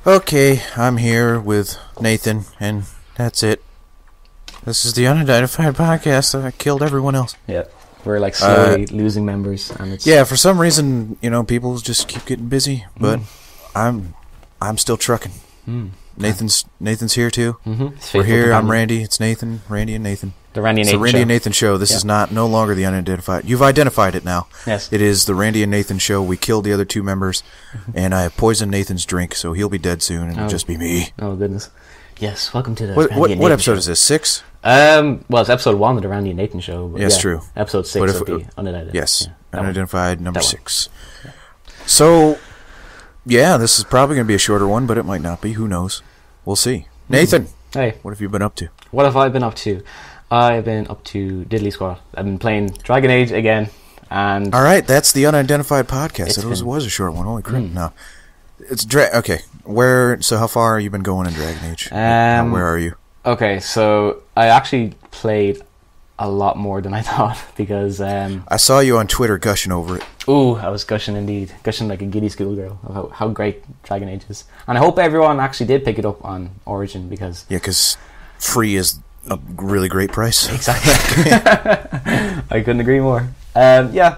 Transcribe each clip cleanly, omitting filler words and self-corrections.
Okay, I'm here with Nathan, and that's it. This is the Unidentified podcast. I killed everyone else. Yeah, we're like slowly losing members, and it's for some reason, people just keep getting busy, but I'm still trucking. Nathan's here too. We're here. I'm Randy. It's Nathan, Randy, and Nathan. The Randy and Nathan Nathan Randy show. and Nathan show. This is no longer the Unidentified. You've identified it now. Yes. It is the Randy and Nathan show. We killed the other two members, and I have poisoned Nathan's drink, so he'll be dead soon, and it'll just be me. Oh goodness. Yes, welcome to the What Randy and Nathan episode show. is this? 6? Well, it's episode 1 of the Randy and Nathan show. But Yes, true. Episode 6 of the Unidentified. Yes, Yeah, Unidentified number 6. Yeah. So, this is probably going to be a shorter one, but it might not be. Who knows? We'll see. Nathan, hey, what have you been up to? what have I been up to? I've been up to Diddley Squad. I've been playing Dragon Age again, and All right, that's the Unidentified podcast. It was a short one. Holy crap! No, it's okay. So how far have you been going in Dragon Age? Where are you? okay, so I actually played a lot more than I thought because I saw you on Twitter gushing over it. ooh, I was gushing indeed, gushing like a giddy schoolgirl of how great Dragon Age is, and I hope everyone actually did pick it up on Origin because because free is a really great price. exactly. I couldn't agree more.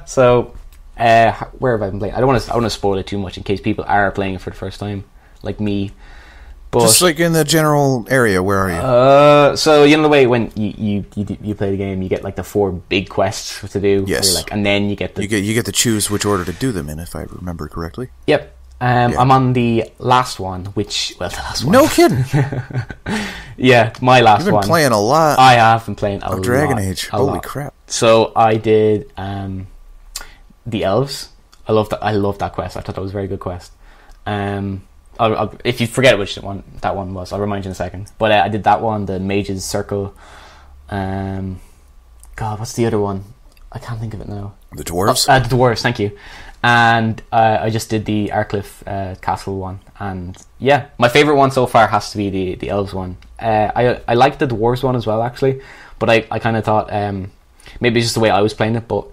So where have I been playing? I don't want to spoil it too much in case people are playing it for the first time, like me. But Just like in the general area, where are you? so you know the way when you play the game, you get like the 4 big quests to do. Yes. Where, and then you get You get to choose which order to do them in, if I remember correctly. Yep. I'm on the last one, the last one. No kidding. Yeah, my last You've been one. playing a lot I have been playing a lot of Dragon Age. a Holy lot. crap. So I did the elves. I loved that quest. I thought that was a very good quest. If you forget which one that one was, I'll remind you in a second. But I did that one, the Mage's Circle. God, what's the other one? I can't think of it now. The dwarves? The dwarves, thank you. And I just did the Arkcliffe Castle one. And yeah, my favourite one so far has to be the elves one. I liked the dwarves one as well, actually. But I kind of thought maybe it's just the way I was playing it. But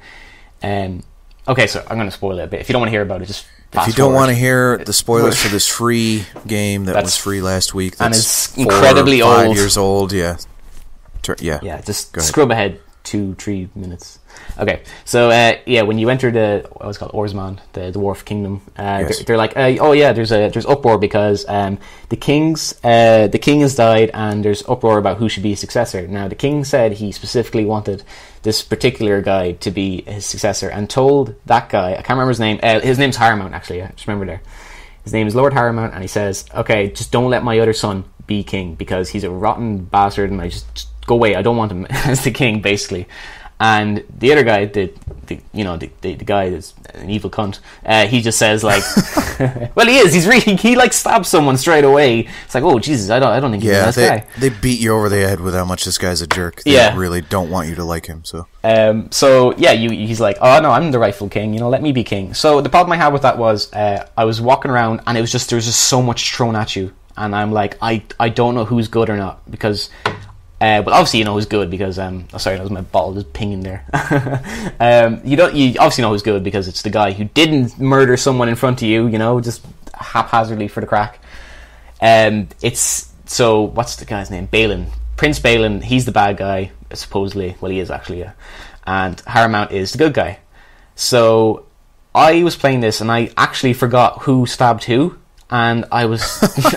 okay, so I'm going to spoil it a bit. If you don't want to hear about it, just fast If you don't forward. want to hear the spoilers for this free game that was free last week, that's and it's 4 incredibly or 5 old. years old, yeah. Yeah, just Go ahead. scrub ahead 2-3 minutes. Okay, so when you enter what's it called, Orsmond, the dwarf kingdom, Yes. they're like, there's uproar because the king has died and there's uproar about who should be his successor. Now the king said he specifically wanted this particular guy to be his successor and told that guy, I can't remember his name. His name's Harmount, actually. I just remember there. His name is Lord Harmount, and he says, "Okay, just don't let my other son be king because he's a rotten bastard, and I just go away. I don't want him as the king, basically." And the other guy, the guy that's an evil cunt, he just says like, well, he is. He like stabs someone straight away. It's like, oh Jesus, I don't think he's a nice guy. They beat you over the head with how much this guy's a jerk. They really don't want you to like him. So he's like, oh no, I'm the rightful king. Let me be king. So the problem I had with that was I was walking around and there was just so much thrown at you, and I'm like, I don't know who's good or not because. But obviously you know who's good because sorry, that was my ball just pinging there. You obviously know who's good because it's the guy who didn't murder someone in front of you, just haphazardly for the crack. So what's the guy's name? Balin. Prince Balin, he's the bad guy, supposedly. Well, he is actually, yeah. And Harmount is the good guy. So I was playing this and I actually forgot who stabbed who. And I was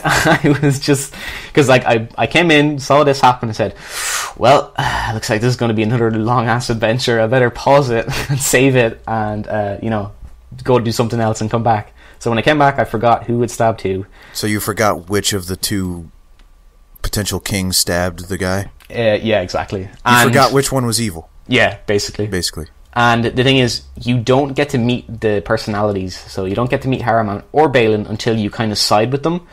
I was just because like I came in, saw this happen, and said, well, looks like this is going to be another long ass adventure. I better pause it and save it and go do something else and come back. So when I came back, I forgot who had stabbed who. So you forgot which of the 2 potential kings stabbed the guy? Yeah, exactly. You forgot which one was evil? Yeah, basically. And the thing is, you don't get to meet the personalities, so you don't get to meet Harriman or Balin until you kind of side with them.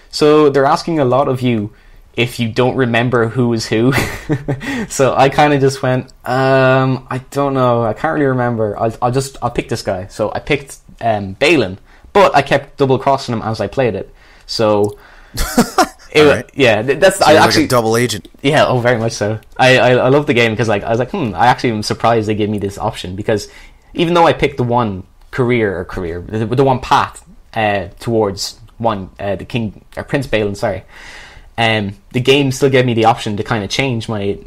So they're asking a lot of you if you don't remember who is who. So I kind of just went, I don't know, I can't really remember. I'll pick this guy. So I picked Balin, but I kept double crossing him as I played it. So Right. Yeah, that's so I you're actually like a double agent. Yeah, oh, very much so. I love the game because I was like, I actually am surprised they gave me this option because even though I picked the one the one path towards the king or Prince Balin, sorry. The game still gave me the option to kind of change my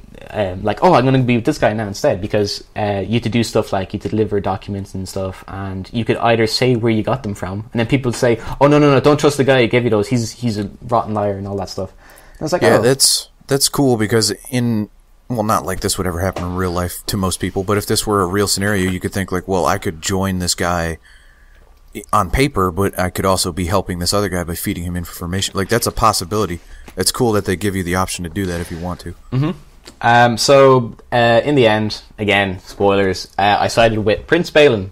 like, oh, I'm going to be with this guy now instead, because you had to do stuff like you had to deliver documents and stuff, and you could either say where you got them from, and then people would say, oh, no, don't trust the guy who gave you those, he's a rotten liar and all that stuff. And I was like, yeah, oh. that's cool, because well, not like this would ever happen in real life to most people, but if this were a real scenario, you could think like, well, I could join this guy on paper, but I could also be helping this other guy by feeding him information. Like, that's a possibility. It's cool that they give you the option to do that if you want to. Mm-hmm. So in the end, again, spoilers, I sided with Prince Balin,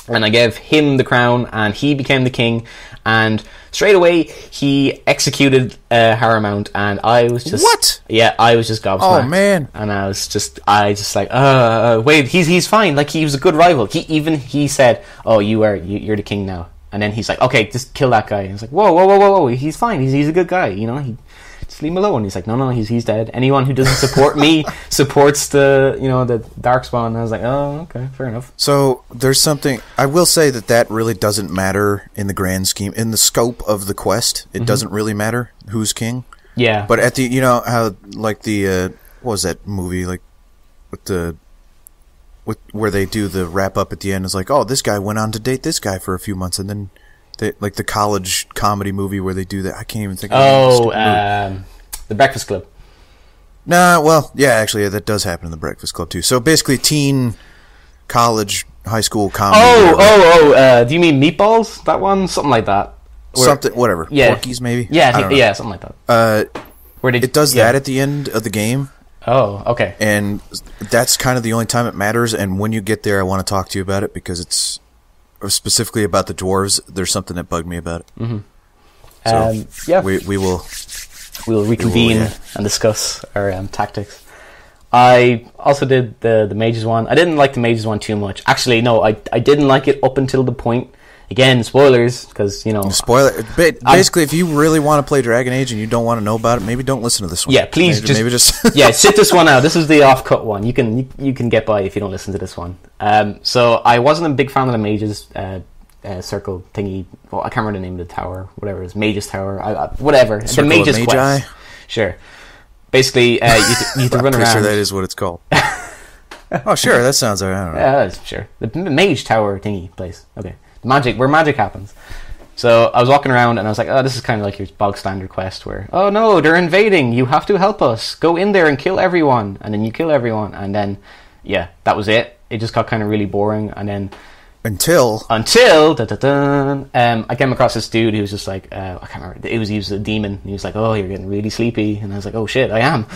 and I gave him the crown, and he became the king, and straight away he executed Haramount, and I was just... What? Yeah, I was just gobsmacked. Oh, man. And I just like, wait, he's fine, like, he was a good rival. He said, oh, you're the king now. And then he's like, okay, just kill that guy. And it's like, whoa, he's fine, he's a good guy, you know, just leave him alone. He's like, no, he's dead. Anyone who doesn't support me supports the Darkspawn. And I was like, oh, okay, fair enough. So there's something I will say that really doesn't matter in the grand scheme, in the scope of the quest. It doesn't really matter who's king. Yeah. But at the, you know how like the what was that movie, like where they do the wrap up at the end? It's like, oh, this guy went on to date this guy for a few months, and then like the college comedy movie where they do that. I can't even think of The Breakfast Club. Nah, well, yeah, actually, that does happen in The Breakfast Club too. So basically, teen, college, high school comedy. Do you mean Meatballs? That one, something like that. Whatever. Yeah. Porky's maybe. Yeah, something like that. It does that at the end of the game. Oh, okay. And that's kind of the only time it matters. And when you get there, I want to talk to you about it, because it's specifically about the dwarves. There's something that bugged me about it. Mm-hmm. So we'll reconvene and discuss our tactics. I also did the mages one. I didn't like the mages one too much. Actually, no, I didn't like it up until the point. Again, spoilers, because, you know... Spoiler. Basically, if you really want to play Dragon Age and you don't want to know about it, maybe don't listen to this one. Yeah, please maybe just yeah, sit this one out. This is the off-cut one. You can get by if you don't listen to this one. So I wasn't a big fan of the mages circle thingy. Well, I can't remember the name of the tower. Whatever it is. Mages Tower. Whatever. Circle the Mages of Quest. Magi? Sure. Basically, you have to run around. I'm sure that is what it's called. Oh, sure. That sounds like, I don't know. Sure. The Mage Tower thingy place. Okay. Where magic happens. So I was walking around and I was like, oh, this is kind of like your bog standard quest where, oh no, they're invading, you have to help us, go in there and kill everyone. And then you kill everyone, and then yeah, that was it. It just got kind of really boring. And then until I came across this dude who was just like, I can't remember, he was a demon, and he was like, oh, you're getting really sleepy, and I was like, oh shit, I am.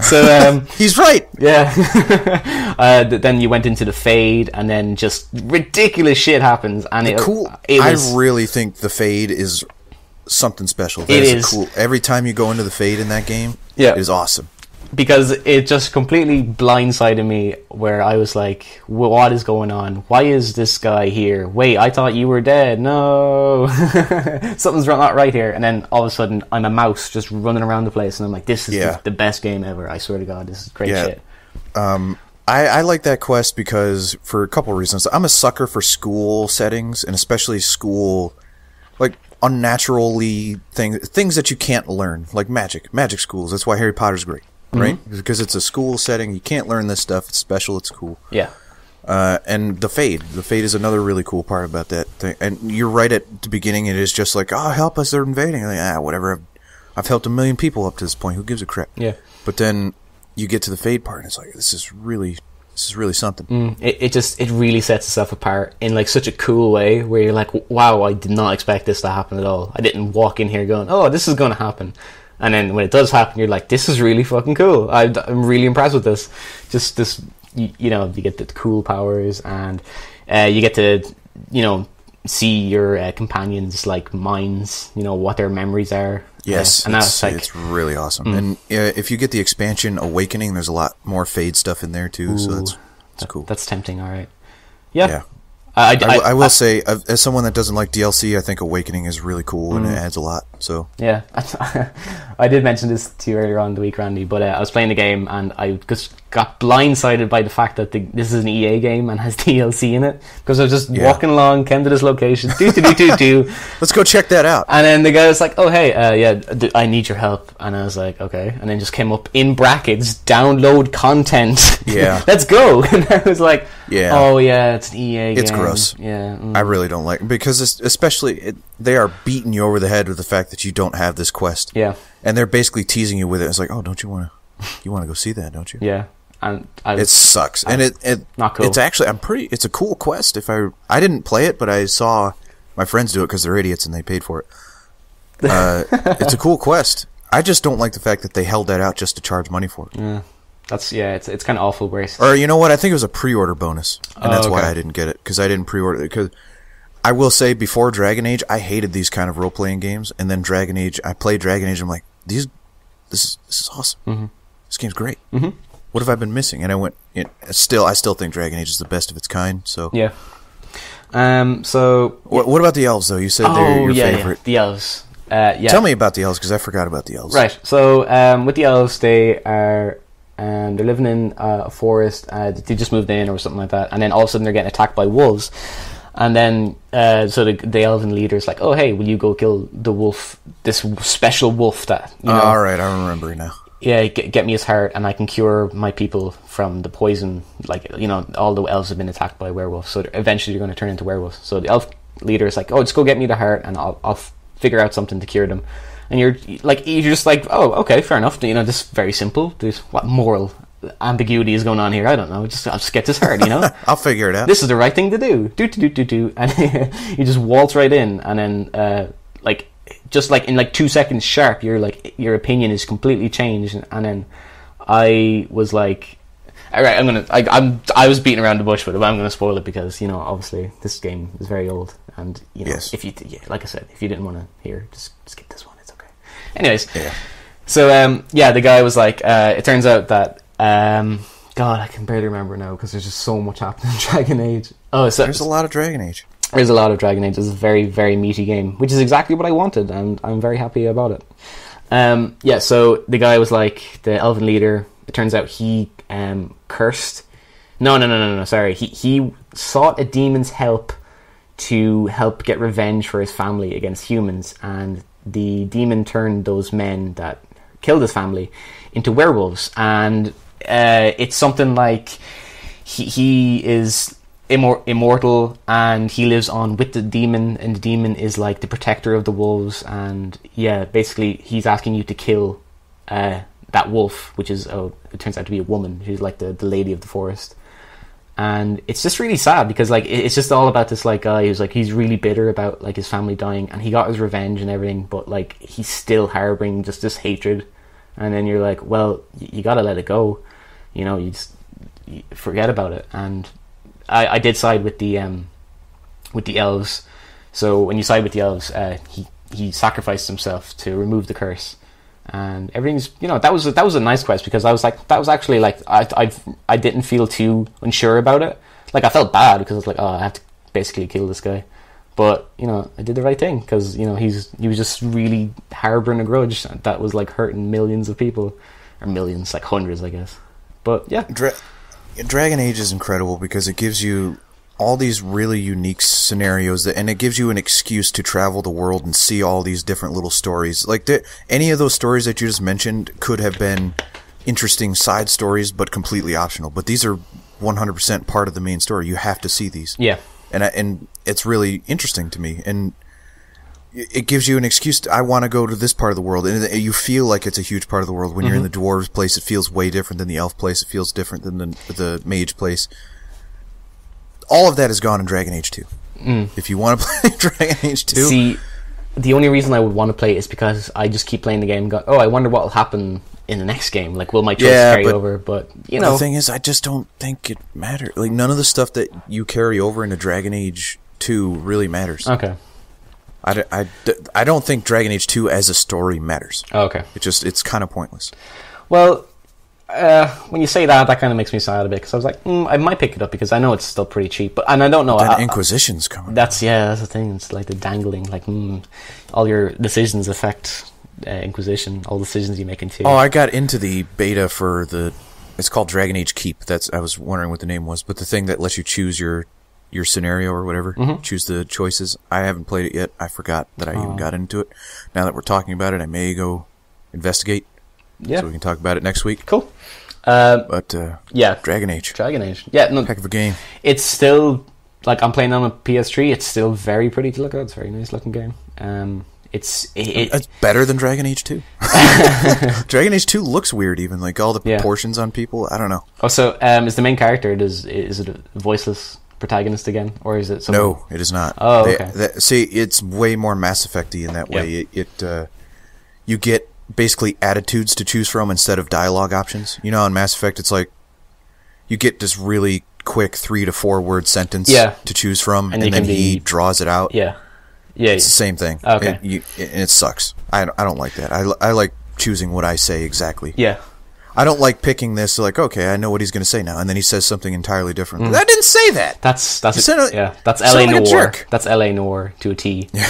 So he's right. Yeah. Then you went into the Fade, and then just ridiculous shit happens, and I really think the Fade is something special. That is cool. Every time you go into the Fade in that game, it is awesome. Because it just completely blindsided me, where I was like, what is going on? Why is this guy here? Wait, I thought you were dead. No. Something's not right here. And then all of a sudden, I'm a mouse just running around the place, and I'm like, this is the best game ever. I swear to God, this is great shit. I like that quest because, for a couple of reasons. I'm a sucker for school settings, and especially school, like, unnaturally things that you can't learn, like magic schools. That's why Harry Potter's great. Right? Because it's a school setting. You can't learn this stuff. It's special. It's cool. Yeah. And the Fade. The Fade is another really cool part about that thing. And you're right at the beginning. It is just like, oh, help us. They're invading. Like, whatever. I've helped 1 million people up to this point. Who gives a crap? Yeah. But then you get to the Fade part, and it's like, this is really something. It really sets itself apart in like such a cool way, where you're like, wow, I did not expect this to happen at all. I didn't walk in here going, oh, this is going to happen. And then when it does happen, you're like, this is really fucking cool. I'm really impressed with this. Just this, you get the cool powers, and you get to, see your companions' like minds, what their memories are. Yes, and it's really awesome. And if you get the expansion Awakening, there's a lot more Fade stuff in there too. So that's cool. That's tempting. All right. Yeah. I will say, as someone that doesn't like DLC, I think Awakening is really cool and it adds a lot. So yeah, I did mention this to you earlier on in the week, Randy. But I was playing the game and I just got blindsided by the fact that this is an EA game and has DLC in it, because I was just walking along, came to this location, let's go check that out. And then the guy was like, "Oh hey, I need your help," and I was like, "Okay," and then just came up in brackets, "Download content." Yeah, let's go. And I was like, "Yeah, oh yeah, it's an EA game." It's gross. Yeah, I really don't like it because especially they are beating you over the head with the fact that you don't have this quest. Yeah, and they're basically teasing you with it. It's like, oh, don't you want to go see that? Don't you? Yeah. And it sucks, and it not cool. It's actually it's a cool quest. If I didn't play it, but I saw my friends do it because they're idiots and they paid for it. It's a cool quest. I just don't like the fact that they held that out just to charge money for it. Yeah, it's kind of awful waste. Or you know what? I think it was a pre-order bonus, and that's why I didn't get it, because I didn't pre-order it. Because I will say, before Dragon Age, I hated these kind of role-playing games, and then Dragon Age, I played Dragon Age. I'm like, this is awesome. Mm-hmm. This game's great. Mm-hmm. What have I been missing? And I went. I still think Dragon Age is the best of its kind. So yeah. So what about the elves though? You said they're your favorite. Yeah, the elves. Yeah. Tell me about the elves, because I forgot about the elves. Right. So with the elves, they are they're living in a forest. They just moved in or something like that, and then all of a sudden they're getting attacked by wolves. And then so the elven leader's like, "Oh hey, will you go kill the wolf? This special wolf that you know." All right, I remember now. Yeah, get me his heart, and I can cure my people from the poison. Like, all the elves have been attacked by werewolves, so eventually you're going to turn into werewolves. So the elf leader is like, "Oh, just go get me the heart, and I'll figure out something to cure them." And you're just like, "Oh, okay, fair enough." This is very simple. There's what moral ambiguity is going on here? I don't know. I'll just get this heart. I'll figure it out. This is the right thing to do. And you just waltz right in, and then just like in 2 seconds sharp, your opinion is completely changed. And then I was like, all right, I was beating around the bush with it, but I'm gonna spoil it because obviously this game is very old, and yes. If you like I said, if you didn't want to hear, just skip this one. It's okay. Anyways, so the guy was like, it turns out that God, I can barely remember now because there's just so much happening in Dragon Age. There's a lot of Dragon Age. There's a lot of Dragon Age. It's a very, very meaty game, which is exactly what I wanted, and I'm very happy about it. So the guy was like, the elven leader, it turns out he cursed. No, sorry. He sought a demon's help to help get revenge for his family against humans, and the demon turned those men that killed his family into werewolves, and it's something like he is immortal, and he lives on with the demon, and the demon is like the protector of the wolves. And basically he's asking you to kill that wolf, which is it turns out to be a woman. She's like the lady of the forest, and it's just really sad because it's just all about this guy who's he's really bitter about his family dying, and he got his revenge and everything, but he's still harboring just this hatred. And then you're like, well, you gotta let it go, you forget about it. And I did side with the elves. So when you side with the elves, he sacrificed himself to remove the curse, and everything's that was a nice quest, because I was like, that was actually I didn't feel too unsure about it. I felt bad because I was like, oh, I have to basically kill this guy, but I did the right thing, because he was just really harboring a grudge that was hurting millions of people, or millions, hundreds, I guess. But yeah. Dragon Age is incredible because it gives you all these really unique scenarios, and it gives you an excuse to travel the world and see all these different little stories. Any of those stories that you just mentioned could have been interesting side stories, but completely optional. But these are 100% part of the main story. You have to see these. Yeah. And it's really interesting to me, and it gives you an excuse I want to go to this part of the world, and you feel like it's a huge part of the world. When you're in the dwarves place, it feels way different than the elf place. It feels different than the mage place. All of that is gone in Dragon Age 2. If you want to play Dragon Age 2... See, the only reason I would want to play it is because I just keep playing the game and go, oh, I wonder what will happen in the next game. Will my choice carry over? But, the thing is, I just don't think it matters. None of the stuff that you carry over into Dragon Age 2 really matters. Okay. I don't think Dragon Age 2 as a story matters. Oh, okay. It's kind of pointless. Well, When you say that kind of makes me sad a bit, because I was like, I might pick it up because I know it's still pretty cheap, and I don't know. Then Inquisition's coming. That's the thing. It's like the dangling, like all your decisions affect Inquisition. All decisions you make into. Oh, I got into the beta for it's called Dragon Age Keep. I was wondering what the name was, but the thing that lets you choose your scenario or whatever, choose the choices. I haven't played it yet. I forgot that I even got into it. Now that we're talking about it, I may go investigate. Yeah. So we can talk about it next week. Cool. Yeah, Dragon Age. Yeah, no, heck of a game. It's still, like, I'm playing on a PS3. It's still very pretty to look at. It's a very nice looking game. It's better than Dragon Age 2. Dragon Age 2 looks weird, even like all the proportions on people. I don't know. Oh, so is the main character? Is it a voiceless protagonist again, or is it someone? No, it is not. Oh, okay. See, it's way more Mass Effect-y in that way. You get basically attitudes to choose from instead of dialogue options. You know, in Mass Effect, it's like you get this really quick 3 to 4 word sentence to choose from, and then he draws it out. Yeah, it's the same thing. Okay, it sucks. I don't like that. I like choosing what I say exactly. Yeah. I don't like picking this, like, okay, I know what he's going to say now, and then he says something entirely different. I didn't say that! That's LA Noir. That's LA Noir to a T. Yeah.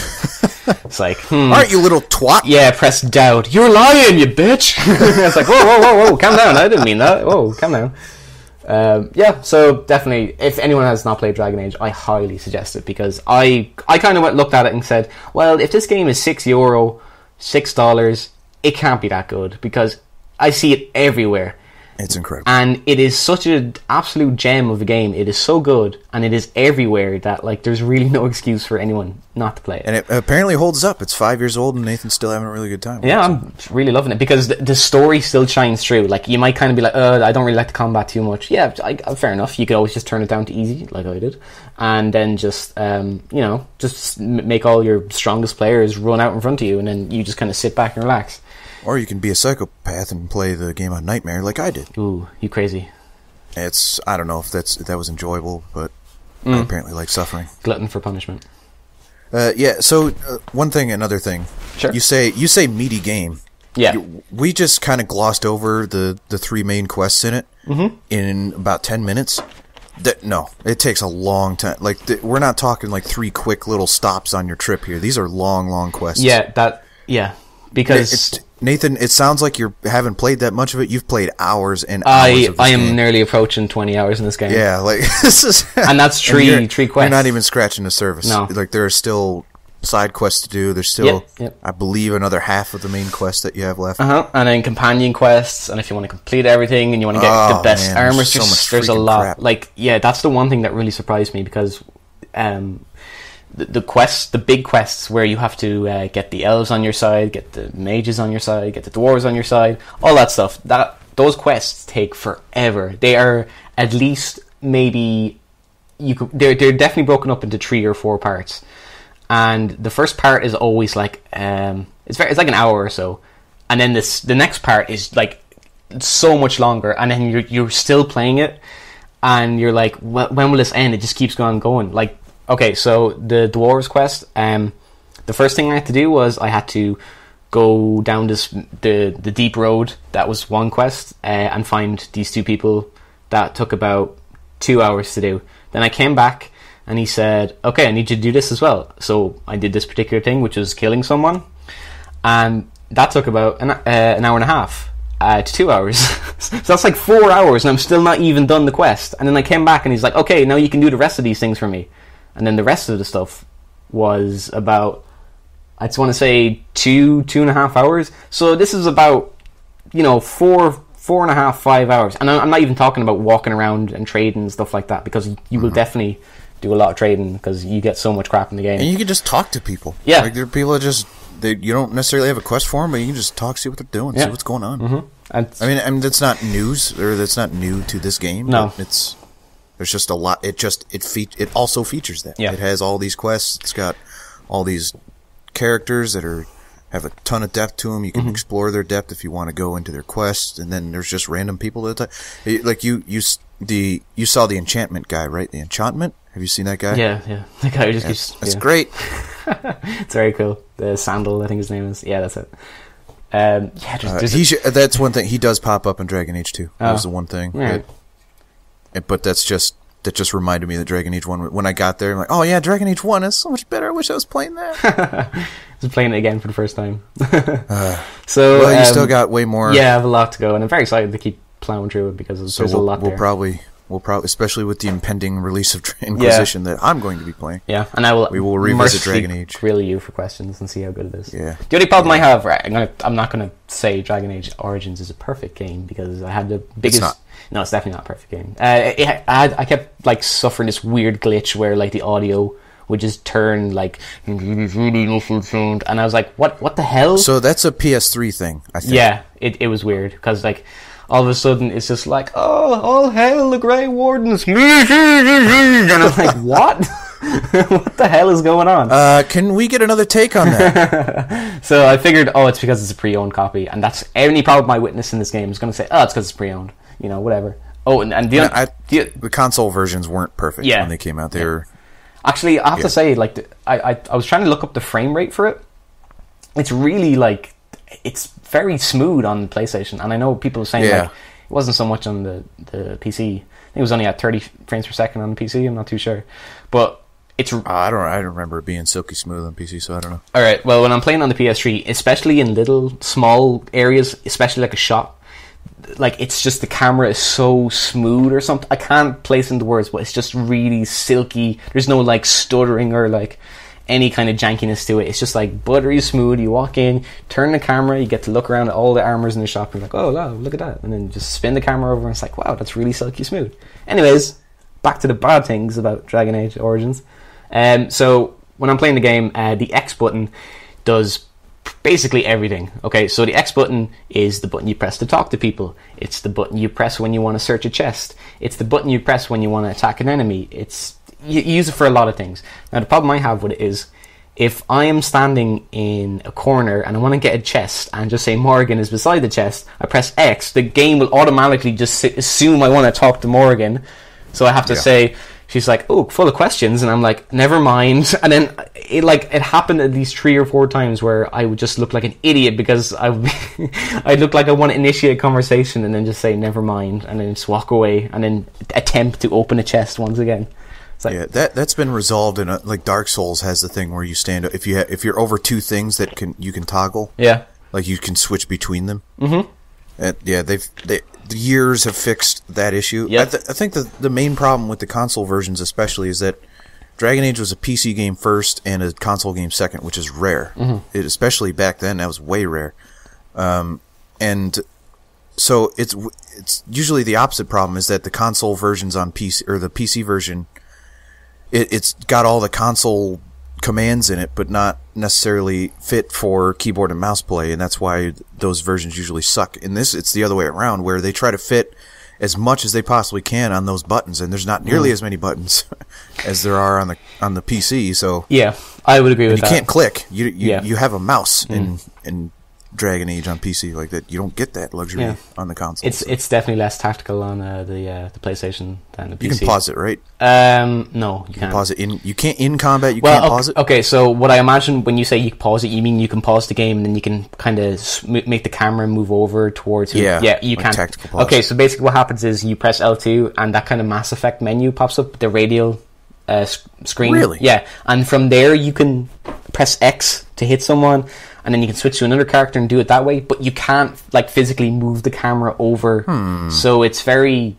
It's like, aren't you, little twat? Yeah, press doubt. You're lying, you bitch! It's like, whoa, calm down, I didn't mean that. Whoa, calm down. So definitely, if anyone has not played Dragon Age, I highly suggest it, because I kind of looked at it and said, well, if this game is €6, $6, it can't be that good, because I see it everywhere. It's incredible. And it is such an absolute gem of a game. It is so good, and it is everywhere that, like, there's really no excuse for anyone not to play it. And it apparently holds up. It's 5 years old, and Nathan's still having a really good time. Yeah, I'm really loving it, because the story still shines through. Like, you might kind of be like, I don't really like the combat too much. Yeah, fair enough. You could always just turn it down to easy, like I did. And then just, just make all your strongest players run out in front of you, and then you just kind of sit back and relax. Or you can be a psychopath and play the game on Nightmare like I did. Ooh, you crazy. I don't know if that was enjoyable, but I apparently like suffering. Glutton for punishment. So another thing. Sure. You say meaty game. Yeah. We just kind of glossed over the 3 main quests in it in about 10 minutes. No, it takes a long time. Like, we're not talking like 3 quick little stops on your trip here. These are long quests. Yeah, because Nathan, it sounds like you haven't played that much of it. You've played hours and hours of this game. Am nearly approaching 20 hours in this game. Yeah, like this is, and that's three quests. You're not even scratching the surface. No, like there are still side quests to do. There's still, I believe, another half of the main quest that you have left. And then companion quests, and if you want to complete everything and you want to get the best armor, there's a lot. Crap. Like, that's the one thing that really surprised me, because the quests, the big quests where you have to get the elves on your side, get the mages on your side, get the dwarves on your side, all that stuff, those quests take forever. They are at least they're definitely broken up into 3 or 4 parts. And the first part is always like it's like an hour or so, and then the next part is like so much longer, and then you're still playing it, and you're like, when will this end? It just keeps going. Like, okay, so the dwarves quest, the first thing I had to do was I had to go down the deep road. That was one quest, and find these 2 people. That took about 2 hours to do. Then I came back, and he said, okay, I need you to do this as well. So I did this particular thing, which was killing someone, and that took about an hour and a half to 2 hours. So that's like 4 hours, and I'm still not even done the quest. And then I came back, and he's like, okay, now you can do the rest of these things for me. And then the rest of the stuff was about, I just want to say 2.5 hours. So this is about, 4.5, 5 hours. And I'm not even talking about walking around and trading and stuff like that, because you will definitely do a lot of trading, because you get so much crap in the game. And you can just talk to people. Yeah. Like, there are people that you don't necessarily have a quest for them, but you can just talk, see what they're doing, see what's going on. Mm-hmm. I mean, that's not news, or that's not new to this game. No. There's just a lot. It also features that. Yeah. It has all these quests. It's got all these characters that have a ton of depth to them. You can explore their depth if you want to go into their quests. And then there's just random people at the time. Like you saw the enchantment guy, right? The enchantment. Have you seen that guy? Yeah. The guy who That's great. It's very cool. The Sandal, I think his name is. Yeah, that's it. Yeah, that's one thing. He does pop up in Dragon Age 2. That was the one thing. Yeah. But that just reminded me that Dragon Age 1, when I got there, I'm like, oh yeah, Dragon Age 1 is so much better. I wish I was playing that. I was playing it again for the first time. Well, you still got way more. Yeah, I have a lot to go, and I'm very excited to keep plowing through it because there's a lot there. We'll probably, especially with the impending release of Inquisition that I'm going to be playing. Yeah, and we will revisit Dragon Age. Grill you for questions and see how good it is. Yeah. The only problem I have, right, I'm not going to say Dragon Age Origins is a perfect game because I had the biggest. It's not. No, it's definitely not a perfect game. I kept like suffering this weird glitch where like the audio would just turn like really muffled sound, and I was like, "What the hell?" So that's a PS3 thing, I think. Yeah, it was weird because like all of a sudden it's just like, "Oh, all hail the Grey Wardens!" and I'm like, "What? What the hell is going on?" Can we get another take on that? So I figured, it's because it's a pre-owned copy, and that's any problem I witness in this game is going to say, it's because it's pre-owned. You know, whatever. Oh, and the console versions weren't perfect when they came out. They were actually. I have to say, like, I was trying to look up the frame rate for it. It's really like it's very smooth on PlayStation, and I know people are saying like it wasn't so much on the PC. I think it was only at 30 frames per second on the PC. I'm not too sure, but it's. I don't remember it being silky smooth on PC, so I don't know. All right. Well, when I'm playing on the PS3, especially in little small areas, especially like a shot. Like, it's just the camera is so smooth or something. I can't place into words, but it's just really silky. There's no, like, stuttering or, like, any kind of jankiness to it. It's just, like, buttery smooth. You walk in, turn the camera, you get to look around at all the armors in the shop, and you're like, oh, wow, look at that. And then just spin the camera over, and it's like, wow, that's really silky smooth. Anyways, back to the bad things about Dragon Age Origins. So, when I'm playing the game, the X button does basically everything. Okay, so the X button is the button you press to talk to people. It's the button you press when you want to search a chest. It's the button you press when you want to attack an enemy. You use it for a lot of things. Now the problem I have with it is if I am standing in a corner and I want to get a chest and just say Morgan is beside the chest, I press X, the game will automatically just assume I want to talk to Morgan. So I have to say, she's like, oh, full of questions, and I'm like, never mind. And then it happened at least 3 or 4 times where I would just look like an idiot because I'd look like I want to initiate a conversation and then just say never mind, and then just walk away and then attempt to open a chest once again. It's like, that's been resolved in like Dark Souls has the thing where you stand if you're over 2 things that you can toggle. Yeah, like you can switch between them. Mm-hmm. The years have fixed that issue. Yep. I think the main problem with the console versions especially is that Dragon Age was a PC game first and a console game second, which is rare. Mm-hmm. Especially back then, that was way rare. And so it's usually the opposite problem is that the console versions on PC, or the PC version, it's got all the console commands in it, but not necessarily fit for keyboard and mouse play, and that's why those versions usually suck. In this, it's the other way around, where they try to fit as much as they possibly can on those buttons, and there's not nearly as many buttons as there are on the PC. So yeah, I would agree with that. You can't click. You have a mouse in Dragon Age on PC like that. You don't get that luxury on the console. It's definitely less tactical on the PlayStation than the PC. You can pause it, right? No, you can't. Pause it in. You can't in combat. You can't pause it. Okay, so what I imagine when you say you can pause it, you mean you can pause the game and then you can kind of make the camera move over towards you. Yeah, you can. Tactical pause. Okay, so basically what happens is you press L2 and that kind of Mass Effect menu pops up, the radial screen. Really? Yeah, and from there you can press X to hit someone. And then you can switch to another character and do it that way, but you can't like physically move the camera over. So it's very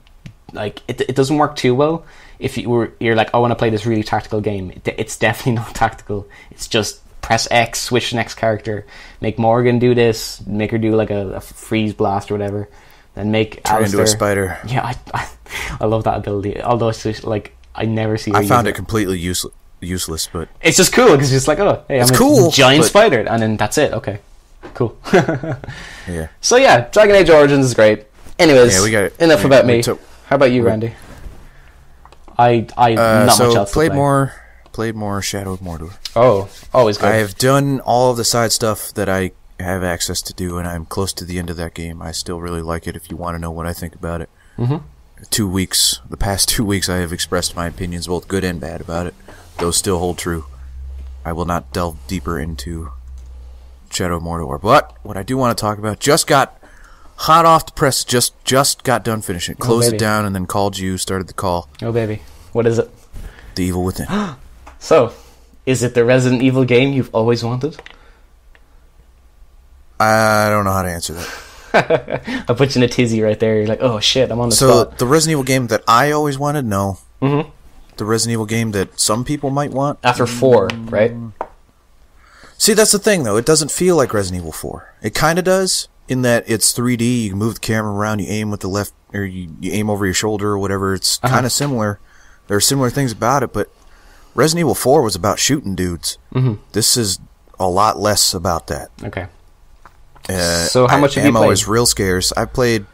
like it doesn't work too well. If you're like, I want to play this really tactical game, it's definitely not tactical. It's just press X, switch the next character, make Morgan do this, make her do like a freeze blast or whatever, then make turn Alistair into a spider. Yeah, I love that ability. Although it's just like I never see. I found it completely useless, but it's just cool because it's just like, oh, hey, I'm a giant spider, and then that's it. Okay, cool. Yeah. So yeah, Dragon Age Origins is great. Anyways, we got it. Enough about me. How about you, Randy? I not much else. Played more Shadow of Mordor. Oh, always good. I have done all of the side stuff that I have access to do, and I'm close to the end of that game. I still really like it. If you want to know what I think about it, the past 2 weeks, I have expressed my opinions, both good and bad, about it. Those still hold true. I will not delve deeper into Shadow of Mordor. But what I do want to talk about just got hot off the press. Just got done finishing it. Closed it down and then called you. Started the call. Oh baby, what is it? The Evil Within. So, is it the Resident Evil game you've always wanted? I don't know how to answer that. I put you in a tizzy right there. You're like, oh shit, I'm on the spot. spot. The Resident Evil game that I always wanted, no. Mm-hmm. The Resident Evil game that some people might want. After 4, right? See, that's the thing, though. It doesn't feel like Resident Evil 4. It kind of does, in that it's 3D. You can move the camera around. You aim with the left, or you aim over your shoulder or whatever. It's kind of similar. There are similar things about it, but Resident Evil 4 was about shooting dudes. Mm-hmm. This is a lot less about that. Okay. So how much have you played? Ammo is real scarce. I played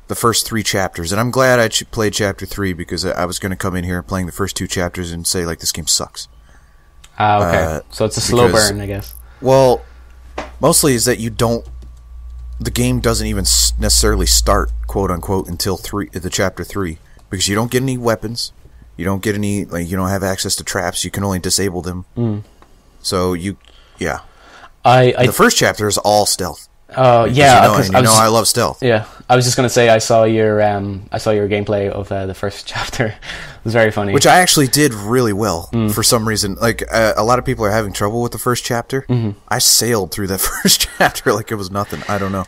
the first 3 chapters, and I'm glad I played chapter 3 because I was going to come in here playing the first 2 chapters and say, like, this game sucks. Okay. So it's a slow burn, I guess. Well, mostly is that the game doesn't even necessarily start, quote unquote, until the chapter 3, because you don't get any weapons, you don't get any, like, you don't have access to traps, you can only disable them. So the first chapter is all stealth. Oh yeah, I love stealth. Yeah, I was just gonna say I saw your gameplay of the first chapter. It was very funny. Which I actually did really well for some reason. Like a lot of people are having trouble with the first chapter. I sailed through that first chapter like it was nothing. I don't know.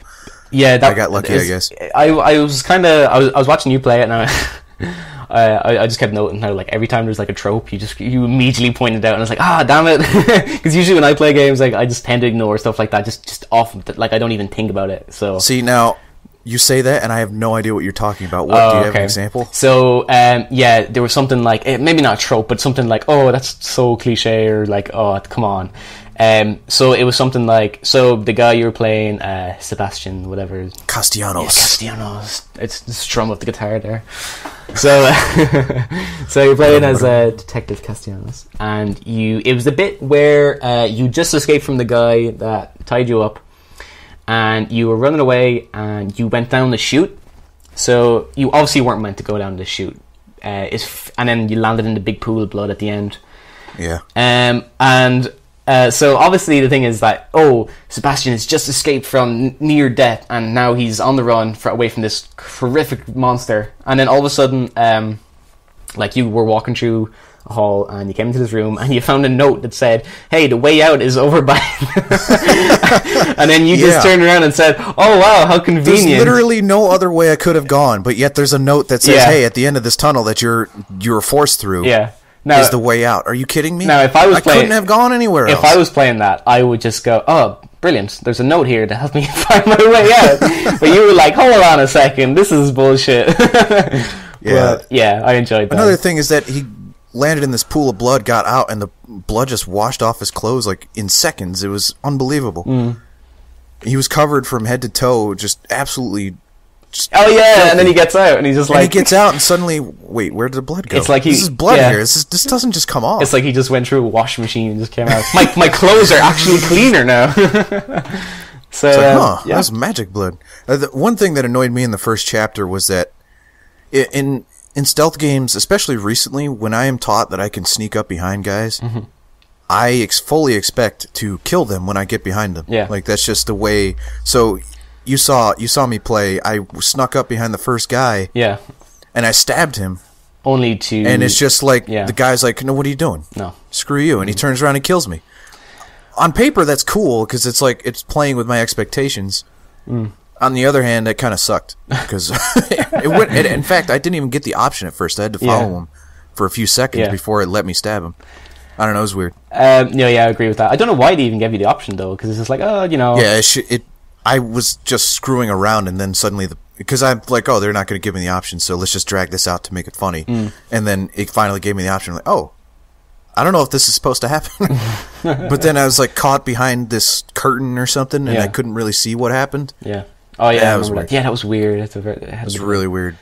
Yeah, I got lucky, I guess. I was watching you play it, and I just kept noting how, like, every time there's like a trope, you immediately pointed out, and I was like, damn it, because usually when I play games, like, I just tend to ignore stuff like that, just off, like, I don't even think about it. So see, now you say that, and I have no idea what you're talking about. Do you have an example? So there was something like, maybe not a trope, but something like, oh, that's so cliche, or like, oh, come on. So it was something like, so the guy you were playing, Sebastian, whatever. Castellanos. Yeah, Castellanos. It's the strum of the guitar there. So, so you're playing as Detective Castellanos, and it was the bit where you just escaped from the guy that tied you up, and you were running away, and you went down the chute. So you obviously weren't meant to go down the chute, and then you landed in the big pool of blood at the end. Yeah. So obviously the thing is that, Sebastian has just escaped from near death, and now he's on the run away from this horrific monster. And then all of a sudden, like, you were walking through a hall, and you came into this room, and you found a note that said, "Hey, the way out is over by..." And then you just turned around and said, "Oh wow, how convenient." There's literally no other way I could have gone, but yet there's a note that says, "Hey, at the end of this tunnel that you're forced through." Yeah. Is the way out. Are you kidding me? Now, I couldn't have gone anywhere else. If I was playing that, I would just go, "Oh, brilliant, there's a note here to help me find my way out." But you were like, "Hold on a second, this is bullshit." Yeah, I enjoyed that. Another thing is that he landed in this pool of blood, got out, and the blood just washed off his clothes like in seconds. It was unbelievable. He was covered from head to toe, just absolutely... filthy. And then he gets out, and he's just like... And he gets out, and suddenly, wait, where did the blood go? It's like this is blood here. This doesn't just come off. It's like he just went through a washing machine and just came out. My clothes are actually cleaner now. So, it's like, that's magic blood. The one thing that annoyed me in the first chapter was that in stealth games, especially recently, when I am taught that I can sneak up behind guys, I fully expect to kill them when I get behind them. Yeah. Like, that's just the way... So... You saw me play. I snuck up behind the first guy. Yeah. And I stabbed him. Only to... And it's just like, the guy's like, "No, what are you doing? No. Screw you." And he turns around and kills me. On paper, that's cool, because it's like, it's playing with my expectations. On the other hand, that kind of sucked. Because in fact, I didn't even get the option at first. I had to follow him for a few seconds before it let me stab him. I don't know, it was weird. I agree with that. I don't know why they even gave you the option, though, because it's just like, Yeah, I was just screwing around, and then suddenly, because I'm like, they're not going to give me the option, so let's just drag this out to make it funny. And then it finally gave me the option, like, I don't know if this is supposed to happen. But then I was like caught behind this curtain or something, and I couldn't really see what happened. Yeah. Oh yeah, that was weird. Yeah, that was weird. It was really weird.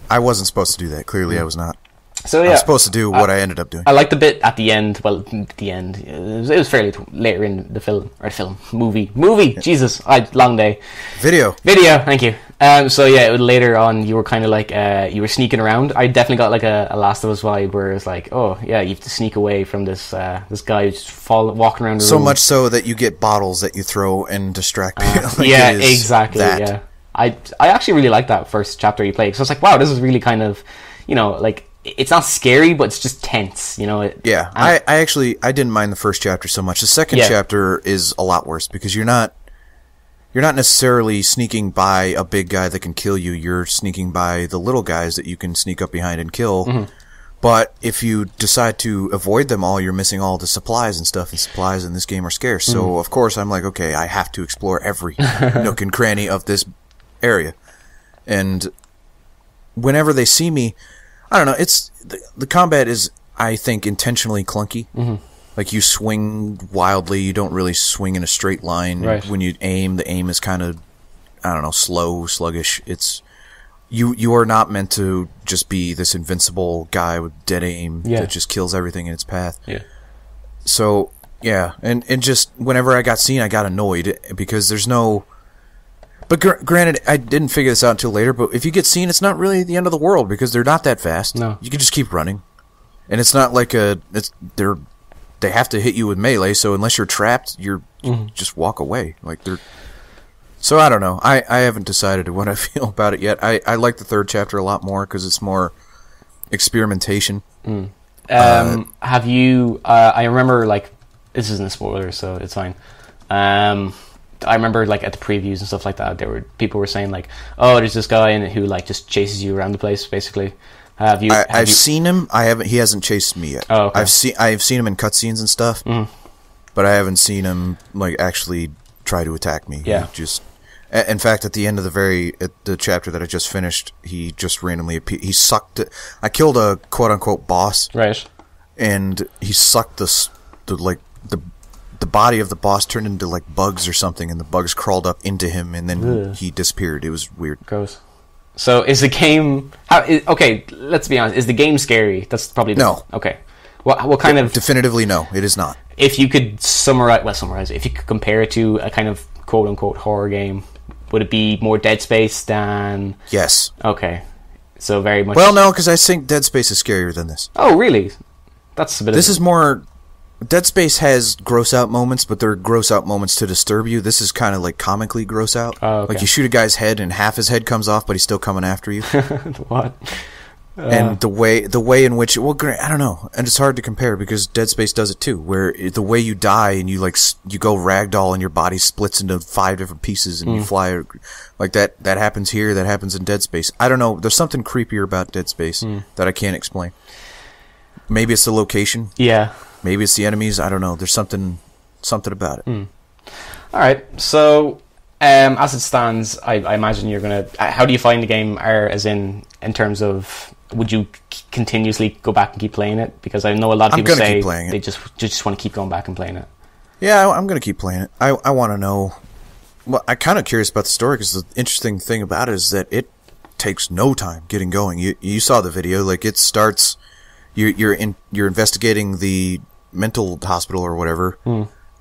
I wasn't supposed to do that. Clearly, I was not. So yeah, I'm supposed to do what I ended up doing. I like the bit at the end. Well, the end. It was fairly later in the movie. Jesus, long day. Video. Thank you. So yeah, later on, you were kind of like you were sneaking around. I definitely got like a Last of Us vibe, where it's like, oh yeah, you have to sneak away from this this guy who's just walking around the room. So much so that you get bottles that you throw and distract people. Like yeah, exactly. That. Yeah, I actually really liked that first chapter you played. So I was like, wow, this is really kind of, like. It's not scary, but it's just tense, Yeah, I didn't mind the first chapter so much. The second chapter is a lot worse because you're not necessarily sneaking by a big guy that can kill you. You're sneaking by the little guys that you can sneak up behind and kill. Mm-hmm. But if you decide to avoid them all, you're missing all the supplies and stuff, and supplies in this game are scarce. Mm-hmm. So, of course, I'm like, okay, I have to explore every nook and cranny of this area. And whenever they see me... I don't know. It's the combat is, I think, intentionally clunky. Mm-hmm. Like you swing wildly. You don't really swing in a straight line. Right. When you aim, the aim is kind of, I don't know, slow, sluggish. It's you are not meant to just be this invincible guy with dead aim that just kills everything in its path. Yeah. So yeah, and just whenever I got seen, I got annoyed because there's no. But granted, I didn't figure this out until later, but if you get seen, it's not really the end of the world because they're not that fast. No. You can just keep running. And it's not like they have to hit you with melee, so unless you're trapped, you just walk away. So I don't know. I haven't decided what I feel about it yet. I like the third chapter a lot more because it's more experimentation. Have you... I remember, this isn't a spoiler, so it's fine. I remember, at the previews and stuff like that, people were saying, oh, there's this guy in it who, just chases you around the place, basically. I've seen him. He hasn't chased me yet. Oh, okay. I've seen him in cutscenes and stuff, but I haven't seen him, actually try to attack me. Yeah. In fact, at the end of the chapter that I just finished, he just randomly appeared. He sucked it. I killed a quote-unquote boss. Right. And he sucked the body of the boss turned into bugs or something, and the bugs crawled up into him, and then he disappeared. It was weird. Gross. So is the game... okay, let's be honest. Is the game scary? That's probably... No. Okay. What kind of... Definitively no, it is not. If you could summarize it, if you could compare it to a kind of quote-unquote horror game, would it be more Dead Space than... Yes. Okay. So very much... Well, no, because I think Dead Space is scarier than this. Oh, really? That's a bit This is more... Dead Space has gross out moments, but they're gross out moments to disturb you. This is kind of comically gross out. Oh, okay. You shoot a guy's head and half his head comes off, but he's still coming after you. What? And the way in which, I don't know, and it's hard to compare because Dead Space does it too, where the way you die and you go ragdoll and your body splits into 5 different pieces and you fly that happens here, that happens in Dead Space. I don't know. There's something creepier about Dead Space that I can't explain. Maybe it's the location. Yeah. Maybe it's the enemies. I don't know. There's something about it. All right. So, as it stands, I imagine you're gonna. How do you find the game? As in terms of, would you continuously go back and keep playing it? Because I know a lot of people say they just want to keep going back and playing it. Yeah, I'm gonna keep playing it. I want to know. Well, I'm kind of curious about the story because the interesting thing about it is that it takes no time getting going. You saw the video. It starts. You're investigating the mental hospital or whatever,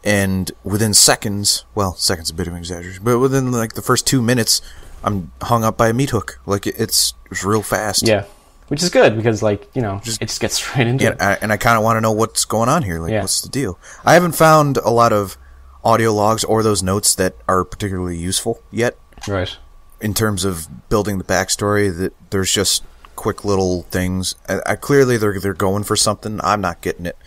and within seconds, seconds a bit of an exaggeration, but within the first 2 minutes, I'm hung up by a meat hook. It's real fast. Yeah, which is good because it just gets straight into it. And I kind of want to know what's going on here. What's the deal? I haven't found a lot of audio logs or those notes that are particularly useful yet. Right. In terms of building the backstory, that there's just quick little things. Clearly they're going for something. I'm not getting it.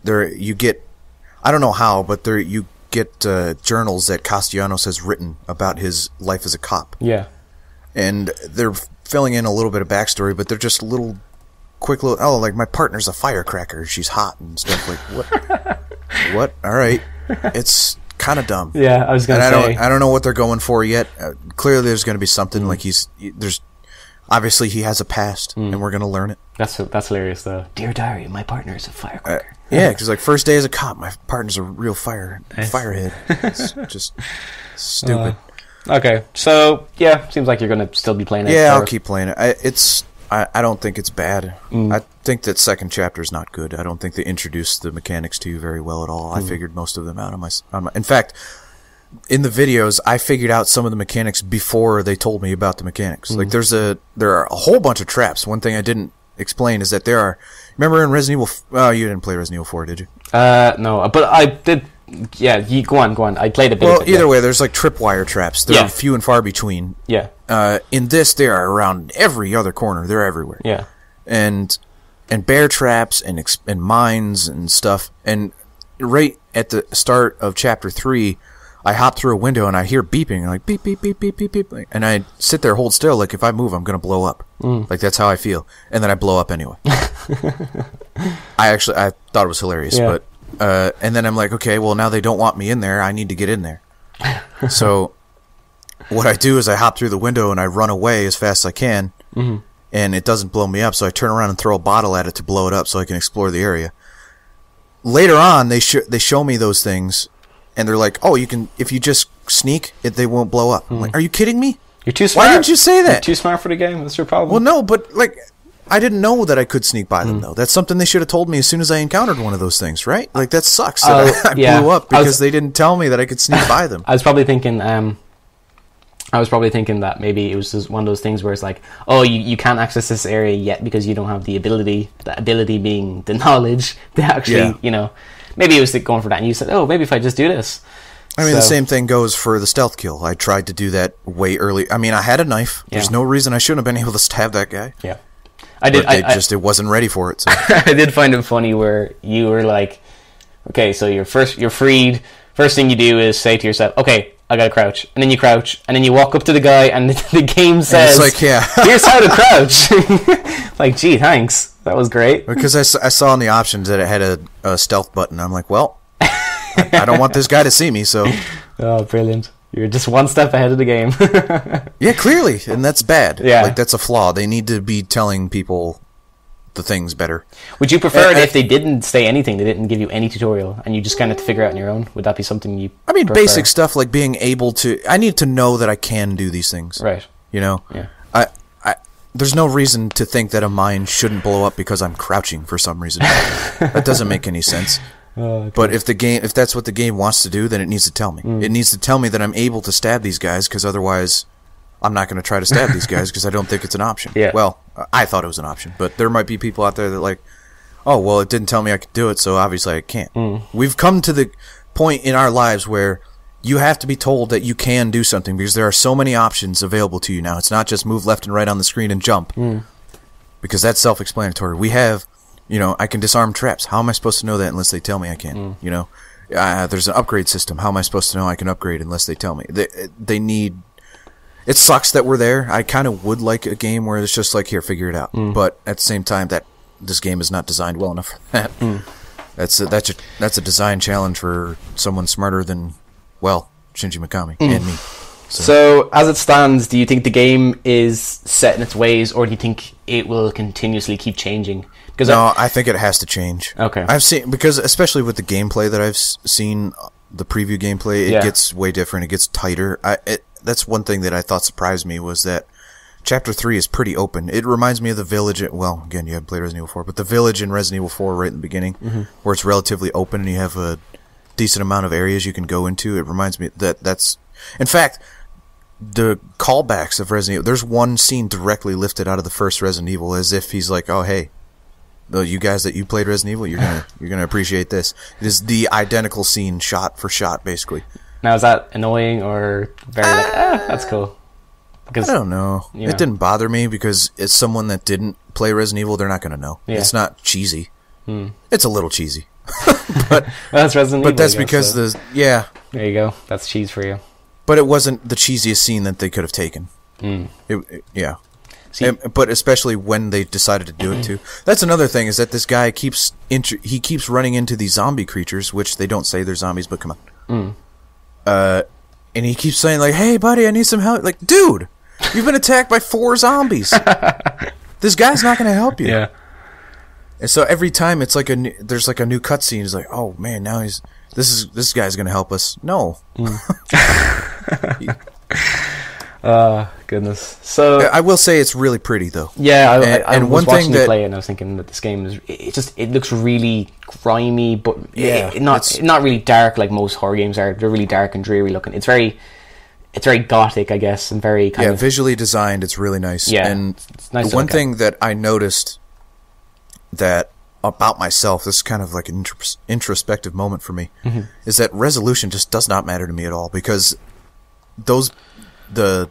I don't know how, but you get journals that Castellanos has written about his life as a cop. Yeah. And they're filling in a little bit of backstory, but they're just my partner's a firecracker. She's hot and stuff. What? What? All right. It's kind of dumb. Yeah, I was going to say. I don't know what they're going for yet. Clearly there's going to be something obviously he has a past, and we're going to learn it. That's hilarious, though. Dear diary, my partner is a firecracker. Yeah, because first day as a cop, my partner's a real firehead. It's just stupid. Okay, so seems like you're going to still be playing it. Yeah, I'll keep playing it. I don't think it's bad. think that second chapter is not good. I don't think they introduced the mechanics to you very well at all. I figured most of them out on my. In fact, in the videos, I figured out some of the mechanics before they told me about the mechanics. Like there are a whole bunch of traps. One thing I didn't explain is that there are. Remember in Resident Evil? Oh, you didn't play Resident Evil 4, did you? No, but I did. Yeah, you go on. I played a bit. Well, of it, either way, there's like tripwire traps. They're few and far between. Yeah. In this, they are around every other corner. They're everywhere. Yeah. And bear traps and mines and stuff. And right at the start of chapter 3, I hop through a window and I hear beeping, like beep beep beep beep beep beep, and I sit there, hold still, like if I move, I'm gonna blow up. Like that's how I feel, and then I blow up anyway. I thought it was hilarious, but and then I'm like, okay, well now they don't want me in there. I need to get in there. So what I do is I hop through the window and I run away as fast as I can, and it doesn't blow me up. So I turn around and throw a bottle at it to blow it up, so I can explore the area. Later on, they show me those things. And they're like, oh, you can, if you just sneak, they won't blow up. I'm like, are you kidding me? You're too smart. Why didn't you say that? You're too smart for the game. That's your problem. Well, no, but, like, I didn't know that I could sneak by them, though. That's something they should have told me as soon as I encountered one of those things, right? Like, that sucks that I blew up because they didn't tell me that I could sneak by them. I was probably thinking that maybe it was just one of those things where it's like, oh, you can't access this area yet because you don't have the ability being the knowledge to actually, maybe it was going for that, and you said, oh, maybe if I just do this. I mean, the same thing goes for the stealth kill. I tried to do that way early. I mean, I had a knife. There's no reason I shouldn't have been able to stab that guy. Yeah. It wasn't ready for it. So. I did find it funny where you were like, okay, so you're freed. First thing you do is say to yourself, okay, I gotta crouch. And then you crouch, and then you walk up to the guy, and the game says, it's like, here's how to crouch. Like, gee, thanks. That was great. Because I saw in the options that it had a stealth button. I'm like, well, I don't want this guy to see me, so. Oh, brilliant. You're just one step ahead of the game. Yeah, clearly, and that's bad. Yeah. Like, that's a flaw. They need to be telling people the things better. Would you prefer it if they didn't say anything, they didn't give you any tutorial, and you just kind of figure out on your own? Would that be something you prefer? Basic stuff like being able to... I need to know that I can do these things. Right. You know? Yeah. There's no reason to think that a mine shouldn't blow up because I'm crouching for some reason. That doesn't make any sense. Okay. But if that's what the game wants to do, then it needs to tell me. It needs to tell me that I'm able to stab these guys, because otherwise I'm not going to try to stab these guys because I don't think it's an option. Yeah. Well, I thought it was an option, but there might be people out there that like, oh, well, it didn't tell me I could do it, so obviously I can't. We've come to the point in our lives where you have to be told that you can do something, because there are so many options available to you now. It's not just move left and right on the screen and jump, because that's self-explanatory. We have, I can disarm traps. How am I supposed to know that unless they tell me I can? There's an upgrade system. How am I supposed to know I can upgrade unless they tell me? They need... It sucks that we're there. I kind of would like a game where it's just like, here, figure it out. But at the same time, that this game is not designed well enough for that. That's a design challenge for someone smarter than, well, Shinji Mikami and me. So, as it stands, do you think the game is set in its ways, or do you think it will continuously keep changing? I think it has to change. Okay. Because especially with the gameplay that I've seen, the preview gameplay, it gets way different. It gets tighter. That's one thing that I thought surprised me, was that Chapter 3 is pretty open. It reminds me of the village, well, again, you haven't played Resident Evil 4, but the village in Resident Evil 4 right in the beginning, where it's relatively open and you have a decent amount of areas you can go into. It reminds me that's... In fact, the callbacks of Resident Evil, there's one scene directly lifted out of the first Resident Evil, as if he's like, oh, hey, you guys that you played Resident Evil, you're gonna appreciate this. It is the identical scene, shot for shot, basically. Now, is that annoying or very that's cool? Because, I don't know. It didn't bother me, because it's someone that didn't play Resident Evil, they're not going to know. Yeah. It's not cheesy. It's a little cheesy. But that's Resident Evil. But that's because there you go. That's cheese for you. But it wasn't the cheesiest scene that they could have taken. But especially when they decided to do it too. That's another thing, is that this guy keeps running into these zombie creatures, which they don't say they're zombies, but come on. And he keeps saying like, "Hey, buddy, I need some help." Like, dude, you've been attacked by 4 zombies. This guy's not going to help you. Yeah. And so every time it's like there's like a new cutscene. He's like, "Oh man, now this guy's going to help us." No. Goodness. So I will say it's really pretty though. yeah, I And was one thing watching you that- play, and I was thinking that this game is it looks really grimy, but Yeah, not really dark like most horror games are. They're really dark and dreary looking. It's very gothic, I guess, and very kind of visually designed. It's really nice. Yeah, and it's nice to one look at. thing that I noticed that about myself, this is kind of like an introspective moment for me, is that resolution just does not matter to me at all, because the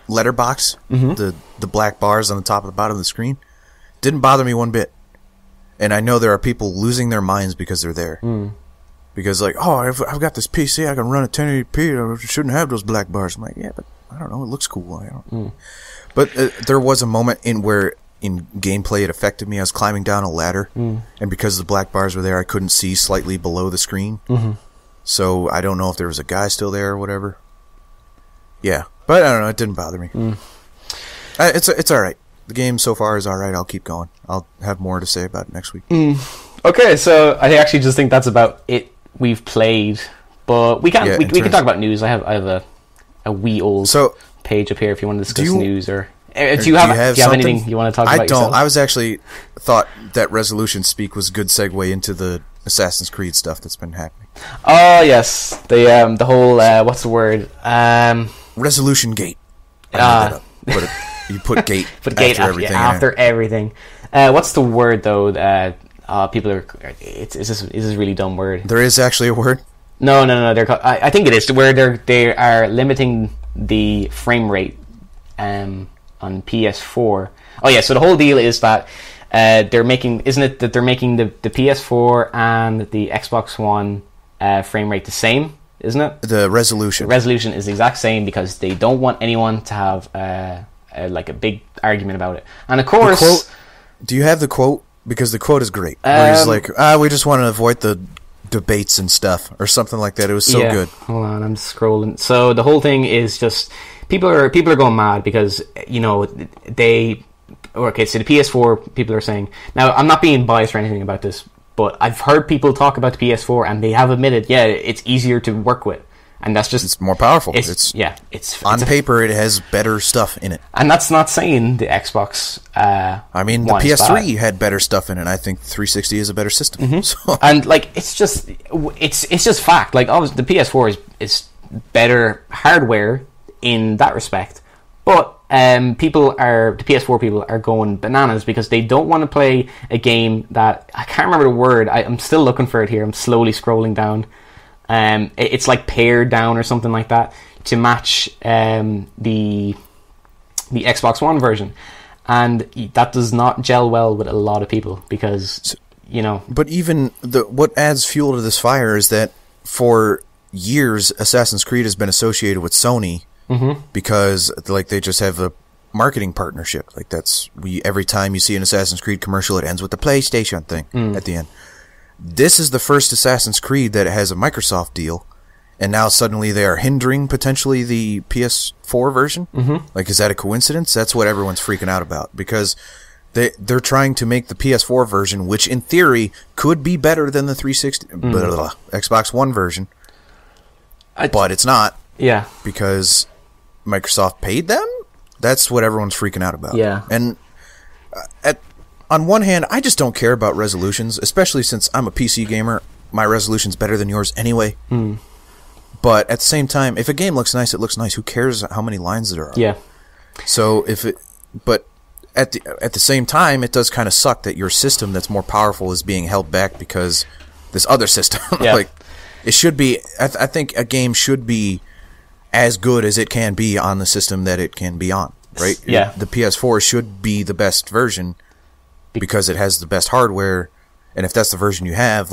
letterbox, the black bars on the top and the bottom of the screen, didn't bother me one bit. And I know there are people losing their minds because they're there. Because like, oh, I've got this PC, I can run at 1080p, I shouldn't have those black bars. I'm like, yeah, but I don't know, it looks cool. I don't. But there was a moment in gameplay it affected me. I was climbing down a ladder, and because the black bars were there, I couldn't see slightly below the screen. So I don't know if there was a guy still there or whatever. Yeah, but I don't know, it didn't bother me. It's all right. The game so far is all right. I'll keep going. I'll have more to say about it next week. Okay, so I actually just think that's about it we've played, but we can talk about news. I have a wee old page up here if you want to discuss news, or do you have anything you want to talk about? I don't. Yourself? I was actually thought that Resolution Speak was a good segue into the Assassin's Creed stuff that's been happening. Oh yes, the whole what's the word? Resolutiongate. You put gate after everything. What's the word though? People are. It's this really dumb word. There is actually a word. No. They're. I think it is where they are limiting the frame rate on PS4. Oh yeah. So the whole deal is that they're making. Isn't it that they're making the PS4 and the Xbox One frame rate the same? Isn't it? The resolution. The resolution is the exact same because they don't want anyone to have like a big argument about it. And of course, the quote, do you have the quote? Because the quote is great. Where he's like, we just want to avoid the debates and stuff, or something like that. It was so good. Hold on, I'm scrolling. So the whole thing is just people are going mad because so the PS4 people are saying. Now, I'm not being biased or anything about this, but I've heard people talk about the PS4 and they have admitted, it's easier to work with. And that's just... It's more powerful. It's on paper, it has better stuff in it. And that's not saying the Xbox... I mean, the PS3 had better stuff in it. I think 360 is a better system. So. And, it's just fact. Like, obviously, the PS4 is better hardware in that respect. But the PS4 people are going bananas because they don't want to play a game that... I can't remember the word. I'm still looking for it here. I'm slowly scrolling down. It's like pared down or something like that to match the Xbox One version, and that does not gel well with a lot of people because But even what adds fuel to this fire is that for years Assassin's Creed has been associated with Sony because they just have a marketing partnership. Every time you see an Assassin's Creed commercial, it ends with the PlayStation thing at the end. This is the first Assassin's Creed that has a Microsoft deal, and now suddenly they are hindering potentially the PS4 version. Is that a coincidence? That's what everyone's freaking out about, because they're trying to make the PS4 version, which in theory could be better than the 360 Xbox One version, but it's not. Yeah, because Microsoft paid them. That's what everyone's freaking out about. Yeah, and on one hand, I just don't care about resolutions, especially since I'm a PC gamer. My resolution's better than yours anyway. But at the same time, if a game looks nice, it looks nice. Who cares how many lines there are? Yeah. So but at the same time, it does kind of suck that your system that's more powerful is being held back because this other system, it should be. I think a game should be as good as it can be on the system that it can be on. Right? Yeah. The PS4 should be the best version. Because it has the best hardware, and if that's the version you have,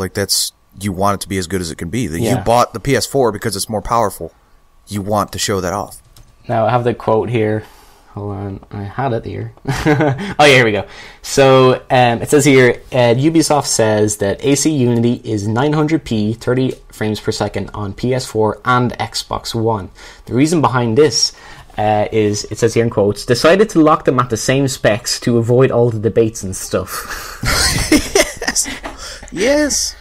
you want it to be as good as it can be. You bought the PS4 because it's more powerful. You want to show that off. Now, I have the quote here. Hold on, I had it here. Oh, yeah, here we go. So, it says here, Ubisoft says that AC Unity is 900p, 30 frames per second on PS4 and Xbox One. The reason behind this is, it says here in quotes, decided to lock them at the same specs to avoid all the debates and stuff. Yes.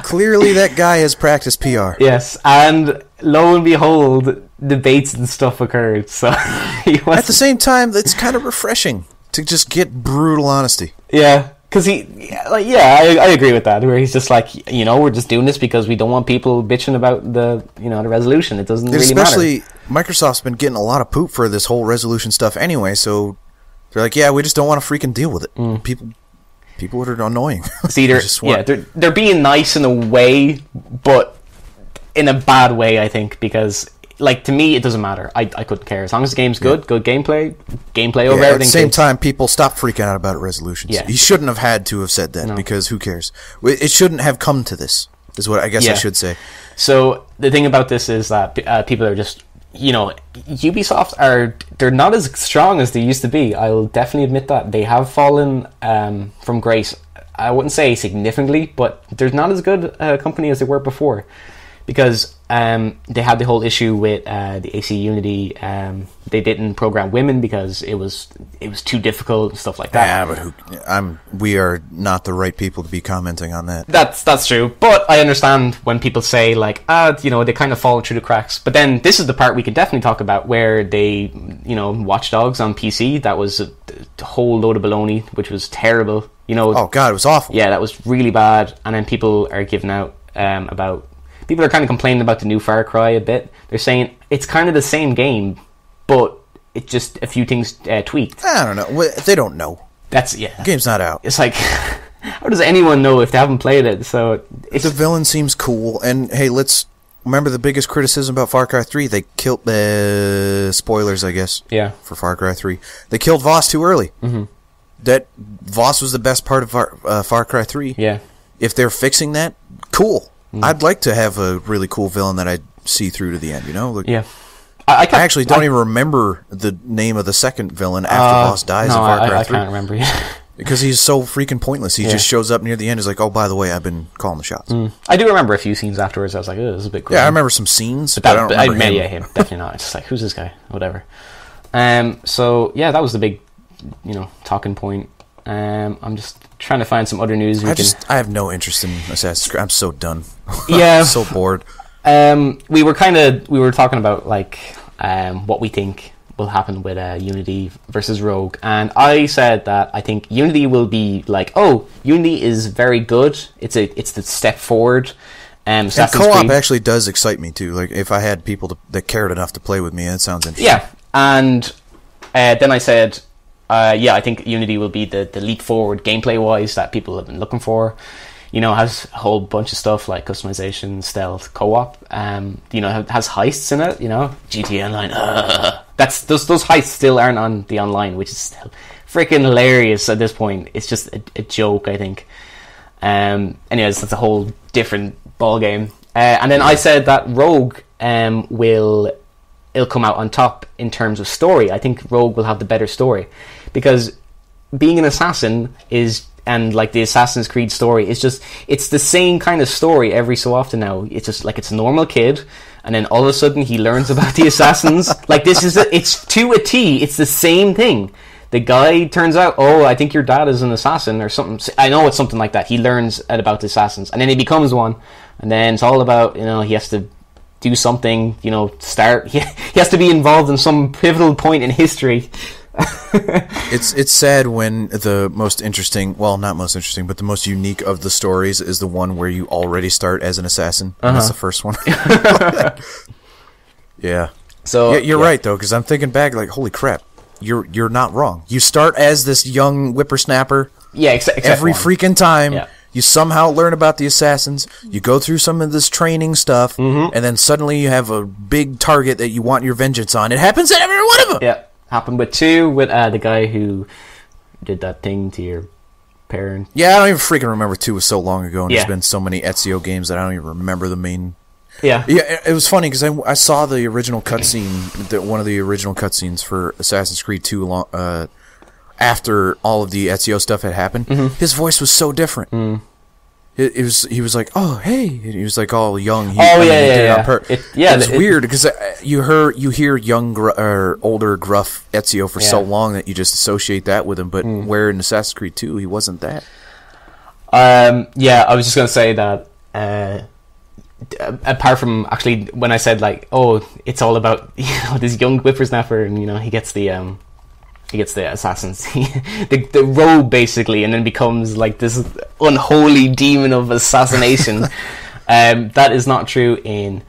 Clearly that guy has practiced PR. Yes, and lo and behold, debates and stuff occurred. So at the same time, it's kind of refreshing to just get brutal honesty. Yeah, because I agree with that. Where he's just like, we're just doing this because we don't want people bitching about the resolution. It doesn't really matter. Especially Microsoft's been getting a lot of poop for this whole resolution stuff anyway. So they're like, yeah, we just don't want to freaking deal with it. People are annoying. See, they're being nice in a way, but in a bad way, I think, because to me it doesn't matter. I couldn't care as long as the game's good gameplay over everything. At the same time, people stop freaking out about resolutions. Yeah. He shouldn't have had to have said that because who cares? It shouldn't have come to this, is what I guess I should say. So the thing about this is that people are just, Ubisoft they're not as strong as they used to be. I'll definitely admit that. They have fallen from grace. I wouldn't say significantly, but they're not as good a company as they were before. Because they had the whole issue with the AC Unity. They didn't program women because it was too difficult and stuff like that. Yeah, but we are not the right people to be commenting on that. That's true. But I understand when people say they kind of fall through the cracks. But then this is the part we can definitely talk about where they, Watch Dogs on PC. That was a whole load of baloney, which was terrible. Oh God, it was awful. Yeah, that was really bad. And then people are giving out about. People are kind of complaining about the new Far Cry a bit. They're saying it's kind of the same game, but it's just a few things tweaked. I don't know. They don't know. The game's not out. It's like, how does anyone know if they haven't played it? So the villain seems cool. And hey, let's remember the biggest criticism about Far Cry 3. They killed spoilers, I guess. Yeah. For Far Cry 3, they killed Voss too early. Mm-hmm. That Voss was the best part of Far Cry 3. Yeah. If they're fixing that, cool. I'd like to have a really cool villain that I see through to the end, Yeah. I actually don't even remember the name of the second villain after Voss dies in Far Cry 3. I can't remember, because he's so freaking pointless. He just shows up near the end. He's like, oh, by the way, I've been calling the shots. I do remember a few scenes afterwards. I was like, oh, this is a bit cool. Yeah, I remember some scenes, but I don't remember him. Definitely not. It's just like, who's this guy? Whatever. So, yeah, that was the big, talking point. I'm just trying to find some other news. I have no interest in Assassin's Creed. I'm so done. Yeah. I'm so bored. We were talking about what we think will happen with Unity versus Rogue, and I said that I think Unity will be Unity is very good. It's the step forward. And co-op actually does excite me too. Like if I had people that cared enough to play with me, that sounds interesting. Yeah, and then I said. I think Unity will be the leap forward gameplay-wise that people have been looking for. Has a whole bunch of stuff like customization, stealth, co-op. Has heists in it. GTA Online. Those heists still aren't on the online, which is still freaking hilarious at this point. It's just a joke, I think. Anyways, that's a whole different ball game. And then I said that Rogue it'll come out on top in terms of story. I think Rogue will have the better story because being an assassin and the Assassin's Creed story it's the same kind of story every so often now. It's just it's a normal kid and then all of a sudden he learns about the assassins. It's to a T. It's the same thing. The guy turns out, oh, I think your dad is an assassin or something. I know it's something like that. He learns about the assassins and then he becomes one and then it's all about, he has to do something, start. He has to be involved in some pivotal point in history. It's sad when the most interesting, well, not most interesting, but the most unique of the stories is the one where you already start as an assassin. And that's the first one. Yeah. So you're right though, because I'm thinking back, holy crap, you're not wrong. You start as this young whippersnapper. Yeah, except every one. freaking time. Yeah. You somehow learn about the assassins, you go through some of this training stuff, and then suddenly you have a big target that you want your vengeance on. It happens in every one of them! Yeah, happened with 2, with the guy who did that thing to your parent. Yeah, I don't even freaking remember 2 was so long ago, and there's been so many Ezio games that I don't even remember the main... Yeah, it was funny, because I saw the original cutscene, one of the original cutscenes for Assassin's Creed 2 after all of the Ezio stuff had happened. His voice was so different. He was like, oh hey, and he was like all young. It's weird because you hear young or older gruff Ezio for so long that you just associate that with him. But where in Assassin's Creed 2 he wasn't that. I was just gonna say that apart from actually when I said like, oh, it's all about this young whippersnapper, and he gets the assassins, the robe basically, and then becomes like this unholy demon of assassination. That is not true in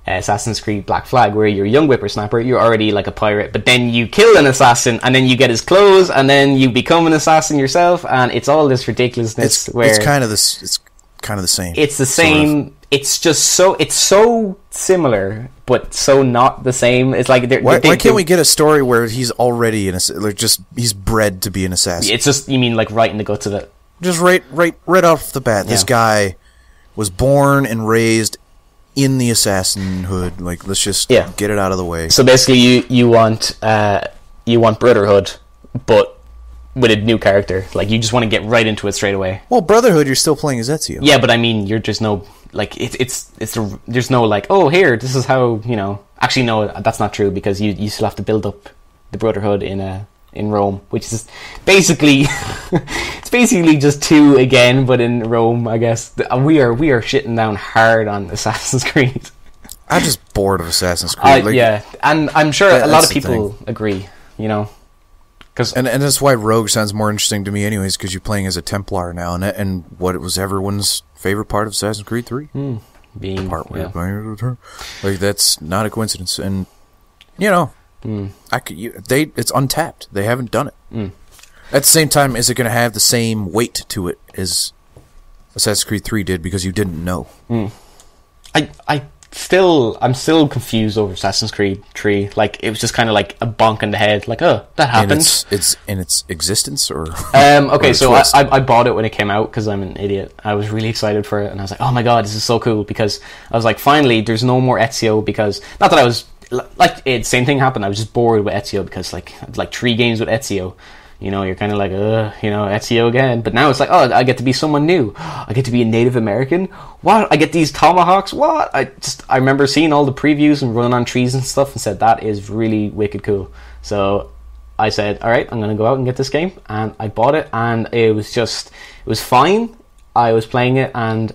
Assassin's Creed Black Flag, where you're a young whippersnapper, you're already like a pirate, but then you kill an assassin, and then you get his clothes, and then you become an assassin yourself, and it's all this ridiculousness. It's kind of the same. It's the same. Sort of. It's just so similar, but so not the same. It's like why can't we get a story where he's already he's bred to be an assassin? It's just, you mean like right in the guts of it? Just right off the bat, this guy was born and raised in the assassinhood. Like, let's just get it out of the way. So basically, you want Brotherhood, but with a new character. Like, you just want to get right into it straight away. Well, Brotherhood, you're still playing as Ezio. Yeah, but I mean, you're just no like there's no like, oh, here, this is how Actually, no, that's not true, because you still have to build up the Brotherhood in Rome, which is basically it's basically just 2 again, but in Rome, I guess. We are shitting down hard on Assassin's Creed. I'm just bored of Assassin's Creed. And I'm sure a lot of people agree, And that's why Rogue sounds more interesting to me anyways, because you're playing as a Templar now, and what was everyone's favorite part of Assassin's Creed 3? Being the part where you're playing as a Templar. Like, that's not a coincidence, and it's untapped. They haven't done it. At the same time, is it going to have the same weight to it as Assassin's Creed 3 did, because you didn't know? I'm still confused over Assassin's Creed 3. Like, it was just kind of like a bonk in the head. Like, oh, that happened. It's in its existence, or okay, or so I bought it when it came out because I'm an idiot. I was really excited for it, and I was like, oh my god, this is so cool, because I was like, finally, there's no more Ezio, because not that I was like, same thing happened. I was just bored with Ezio, because like 3 games with Ezio. You're kind of like, Ezio again. But now it's like, oh, I get to be someone new. I get to be a Native American. What? I get these tomahawks. What? I remember seeing all the previews and running on trees and stuff, and said, that is really wicked cool. So I said, all right, I'm going to go out and get this game. And I bought it, and it was fine. I was playing it, and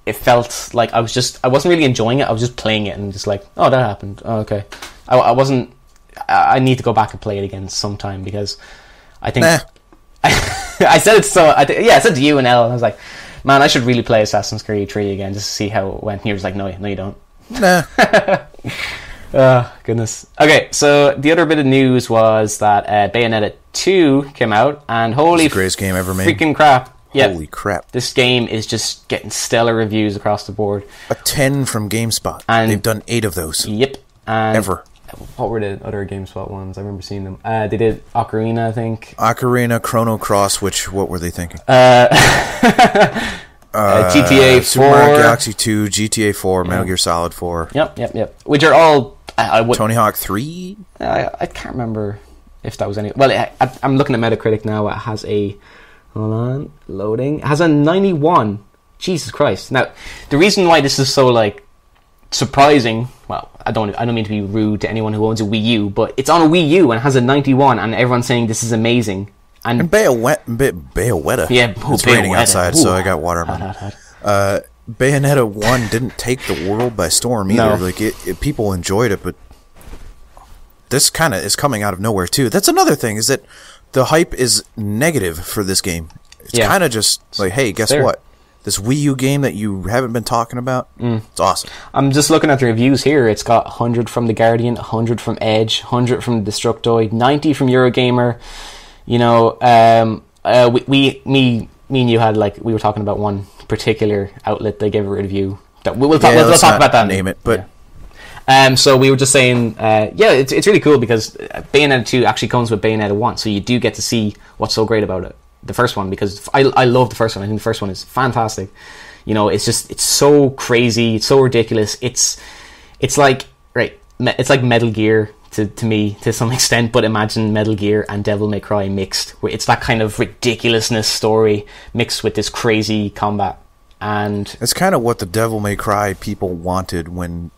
it felt like I wasn't really enjoying it. I was just playing it and just like, oh, that happened. Oh, okay. I need to go back and play it again sometime, because I think I said it. So I said to you and Elle, and I was like, man, I should really play Assassin's Creed 3 again just to see how it went. And he was like, no, you don't. Nah. Oh, goodness. Okay, so the other bit of news was that Bayonetta 2 came out, and holy, it's the greatest game ever made. Freaking crap. Yep. Holy crap. This game is just getting stellar reviews across the board. A 10 from GameSpot. And they've done 8 of those. Yep. And ever. What were the other GameSpot ones? I remember seeing them. They did Ocarina, I think. Ocarina, Chrono Cross, what were they thinking? GTA 4. Super Mario Galaxy 2, GTA 4, Metal Gear Solid 4. Yep. Which are all... Tony Hawk 3? I can't remember if that was any... Well, I'm looking at Metacritic now. It has a... Hold on. Loading. It has a 91. Jesus Christ. Now, the reason why this is so, like, surprising... Well, I don't mean to be rude to anyone who owns a Wii U, but it's on a Wii U and it has a 91, and everyone's saying this is amazing. And Bayonetta. Yeah, it's raining outside, so I got water on my Bayonetta 1 didn't take the world by storm either. No. Like, people enjoyed it, but this kind of is coming out of nowhere too. That's another thing, is that the hype is negative for this game. It's kind of just like, hey, guess what? This Wii U game that you haven't been talking about, it's awesome. I'm just looking at the reviews here. It's got 100 from The Guardian, 100 from Edge, 100 from Destructoid, 90 from Eurogamer. Me and you had, like, we were talking about one particular outlet that gave a review. That we'll talk about that. Name it, but. Yeah. So we were just saying, it's really cool, because Bayonetta 2 actually comes with Bayonetta 1, so you do get to see what's so great about it. The first one, because I love the first one. I think the first one is fantastic. It's so crazy, it's so ridiculous. It's like Metal Gear to me, to some extent, but imagine Metal Gear and Devil May Cry mixed, where it's that kind of ridiculousness story mixed with this crazy combat. And it's kind of what the Devil May Cry people wanted when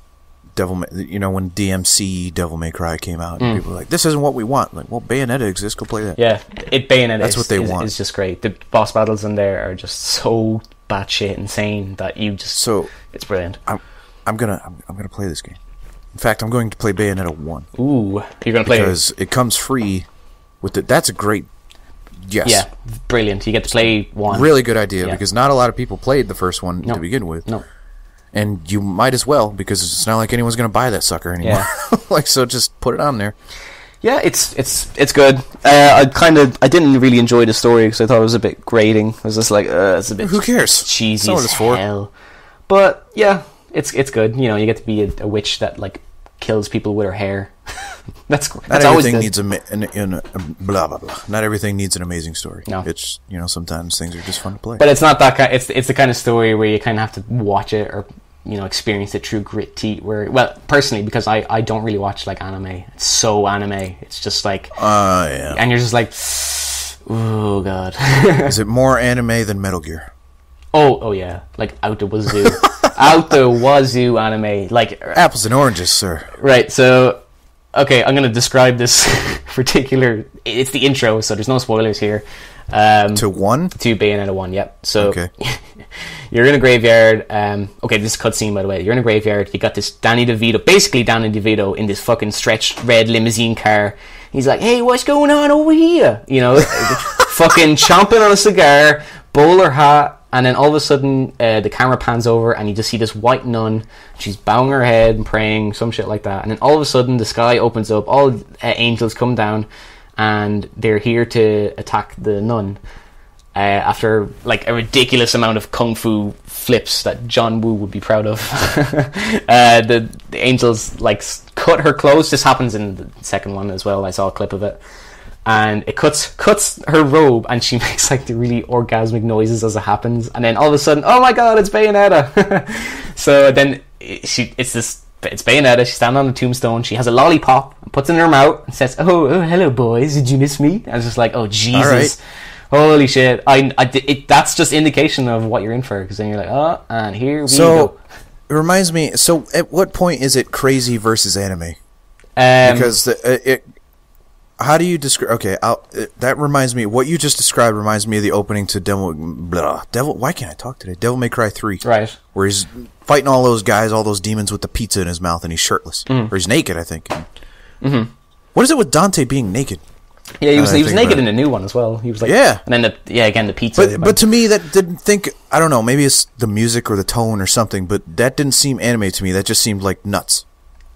when DMC Devil May Cry came out, and people were like, this isn't what we want. Like, well, Bayonetta exists, go play that. Yeah, Bayonetta That's what they want. It's just great. The boss battles in there are just so batshit insane that it's brilliant. I'm gonna play this game. In fact, I'm going to play Bayonetta 1. Ooh, you're gonna play because it comes free with it. That's a great. Yes. Yeah, brilliant. You get to play 1. Really good idea because not a lot of people played the first one No. to begin with. No. And you might as well, because it's not like anyone's going to buy that sucker anymore. Yeah. So just put it on there. Yeah, it's good. I didn't really enjoy the story because I thought it was a bit grating. I was just like, it's a bit. Who cares? Cheesy That's as what it's hell. But yeah, it's good. You know, you get to be a witch that like kills people with her hair. that's always good. Needs blah blah blah. Not everything needs an amazing story. No. It's sometimes things are just fun to play. But it's not that kind. It's the kind of story where you kind of have to watch it or experience it through grit teeth. Well, personally, because I don't really watch like anime. It's so anime. It's just like yeah. And you're just like, oh god. Is it more anime than Metal Gear? Oh yeah, like out the wazoo, out the wazoo anime, like apples and oranges, sir. Right. So, okay, I'm gonna describe this particular. It's the intro, so there's no spoilers here. To Bayonetta 1. Yep. So okay. You're in a graveyard. Okay, this is a cutscene, by the way. You're in a graveyard. You got this Danny DeVito in this fucking stretched red limousine car. He's like, "Hey, what's going on over here?" Fucking chomping on a cigar, bowler hat. And then all of a sudden, the camera pans over and you just see this white nun. She's bowing her head and praying, some shit like that. And then all of a sudden, the sky opens up. All angels come down and they're here to attack the nun. After like a ridiculous amount of kung fu flips that John Woo would be proud of. The angels like cut her clothes. This happens in the second one as well. I saw a clip of it. And it cuts her robe, and she makes like the really orgasmic noises as it happens. And then all of a sudden, oh my god, it's Bayonetta! So then it's Bayonetta. She's standing on the tombstone. She has a lollipop, and puts it in her mouth, and says, "Oh, hello, boys. Did you miss me?" And it's just like, oh Jesus, holy shit! That's just indication of what you're in for, because then you're like, oh, and here we go. It reminds me. So, at what point is it crazy versus anime? Because how do you describe? Okay, that reminds me. What you just described reminds me of the opening to Devil. Why can't I talk today? Devil May Cry 3. Right. Where he's fighting all those guys, all those demons with the pizza in his mouth, and he's shirtless, or he's naked. I think. Mm-hmm. What is it with Dante being naked? Yeah, he was naked in the new one as well. He was like, yeah, and then again the pizza. But to me, that didn't think. I don't know. Maybe it's the music or the tone or something. But that didn't seem anime to me. That just seemed like nuts.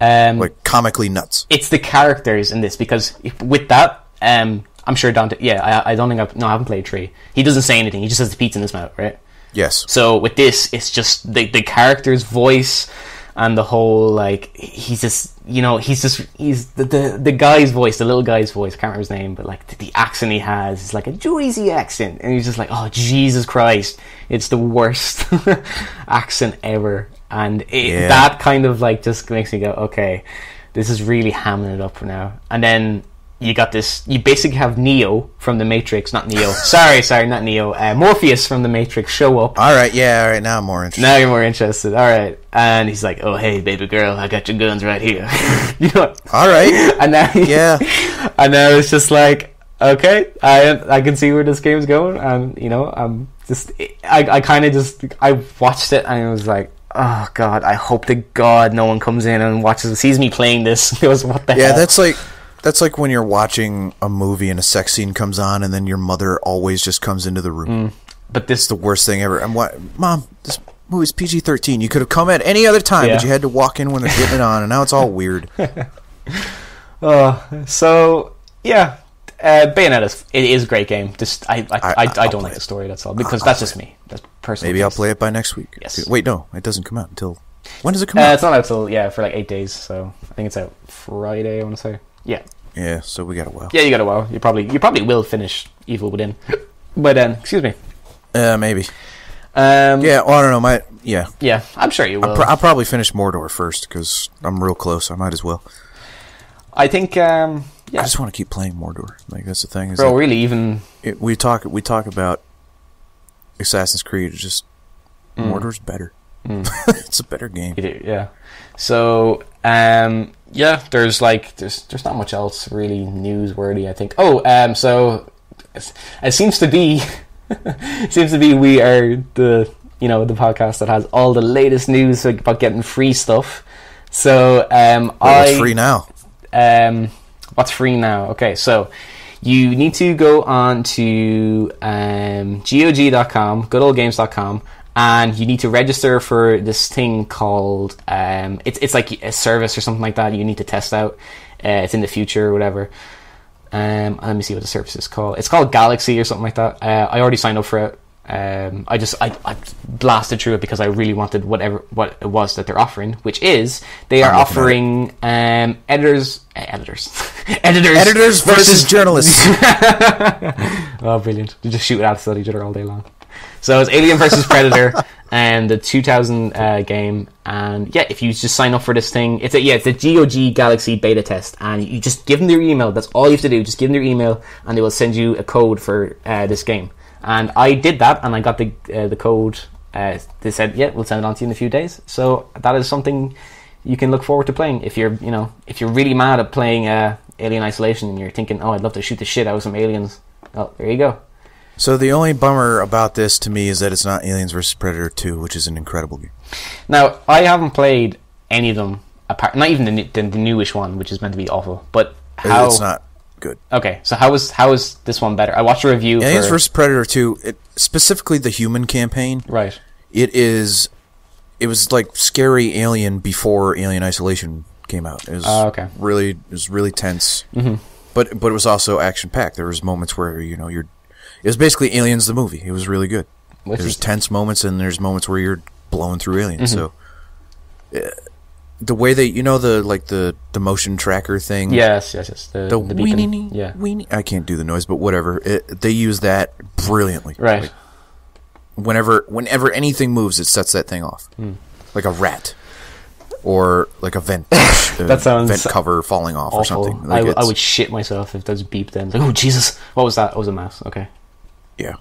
Like comically nuts. It's the characters in this, because with that, I'm sure Dante. Yeah, I don't think I haven't played 3. He doesn't say anything. He just has the pizza in his mouth, right? Yes. So with this, it's just the character's voice and the whole like he's the guy's voice, the little guy's voice. I can't remember his name, but like the accent he has is like a Jersey accent, and he's just like, oh Jesus Christ, it's the worst accent ever. And that kind of like just makes me go, okay, this is really hamming it up now. And then you got this, you basically have Neo from the Matrix, not Neo. sorry, not Neo. Morpheus from the Matrix show up. All right, now I'm more interested. Now you're more interested. All right. And he's like, oh, hey, baby girl, I got your guns right here. You know what? All right. And now, and now it's just like, okay, I can see where this game's going. And, I'm just, I watched it and it was like, oh god, I hope to god no one comes in and sees me playing this. It was, what the hell? Yeah, that's like when you're watching a movie and a sex scene comes on and then your mother always just comes into the room. But this is the worst thing ever. And Mom, this movie's PG-13. You could have come at any other time, but you had to walk in when they're getting it on, and now it's all weird. So yeah, Bayonetta, it is a great game. Just I don't like the story. That's all, because that's just me. That's personal. Maybe I'll play it by next week. Yes. Wait, no, it doesn't come out until. When does it come out? It's not out till for like 8 days. So I think it's out Friday, I want to say. Yeah. Yeah. So we got a while. Yeah, you got a while. You probably will finish Evil Within by then. Excuse me. Maybe. Yeah. Well, I don't know. Yeah, I'm sure you will. I'll probably finish Mordor first because I'm real close. I might as well. I think. Yeah. I just want to keep playing Mordor. Like, that's the thing. Bro, really, even we talk about Assassin's Creed. It's just Mordor's better. It's a better game. Yeah. So, there's not much else really newsworthy, I think. So it seems to be we are the the podcast that has all the latest news about getting free stuff. So what's free now? What's free now? Okay, so you need to go on to GOG.com, goodoldgames.com, and you need to register for this thing called it's like a service or something like that you need to test out. It's in the future or whatever. Let me see what the service is called. It's called Galaxy or something like that. I already signed up for it. I blasted through it because I really wanted what it was that they're offering, which is they are offering editors versus journalists. Oh, brilliant! You just shoot at each other all day long. So it's Alien versus Predator and the 2000 game, and yeah, if you just sign up for this thing, it's a GOG Galaxy beta test, and you just give them their email. That's all you have to do. Just give them their email, and they will send you a code for this game. And I did that, and I got the code. They said, "Yeah, we'll send it on to you in a few days." So that is something you can look forward to playing if you're really mad at playing Alien Isolation and you're thinking, "Oh, I'd love to shoot the shit out of some aliens." Well, there you go. So the only bummer about this to me is that it's not Aliens vs Predator 2, which is an incredible game. Now, I haven't played any of them, apart, not even the newish one, which is meant to be awful. But how? It's not good. Okay, so how is this one better? I watched a review. Aliens vs Predator 2, specifically the human campaign. Right. It was like scary Alien before Alien Isolation came out. It was really tense. Mm-hmm. But it was also action packed. There was moments where it was basically Aliens the movie. It was really good. There's tense moments and there's moments where you're blowing through aliens. Mm-hmm. So the way they the motion tracker thing. Yes. The weenie. Yeah. Weenie. I can't do the noise, but whatever. They use that brilliantly. Right. Like, whenever anything moves, it sets that thing off. Like a rat. Or like a vent that sounds vent cover falling off awful. Or something. Like I would shit myself if those beeped then. Like, oh Jesus, what was that? It was a mouse. Okay. Yeah.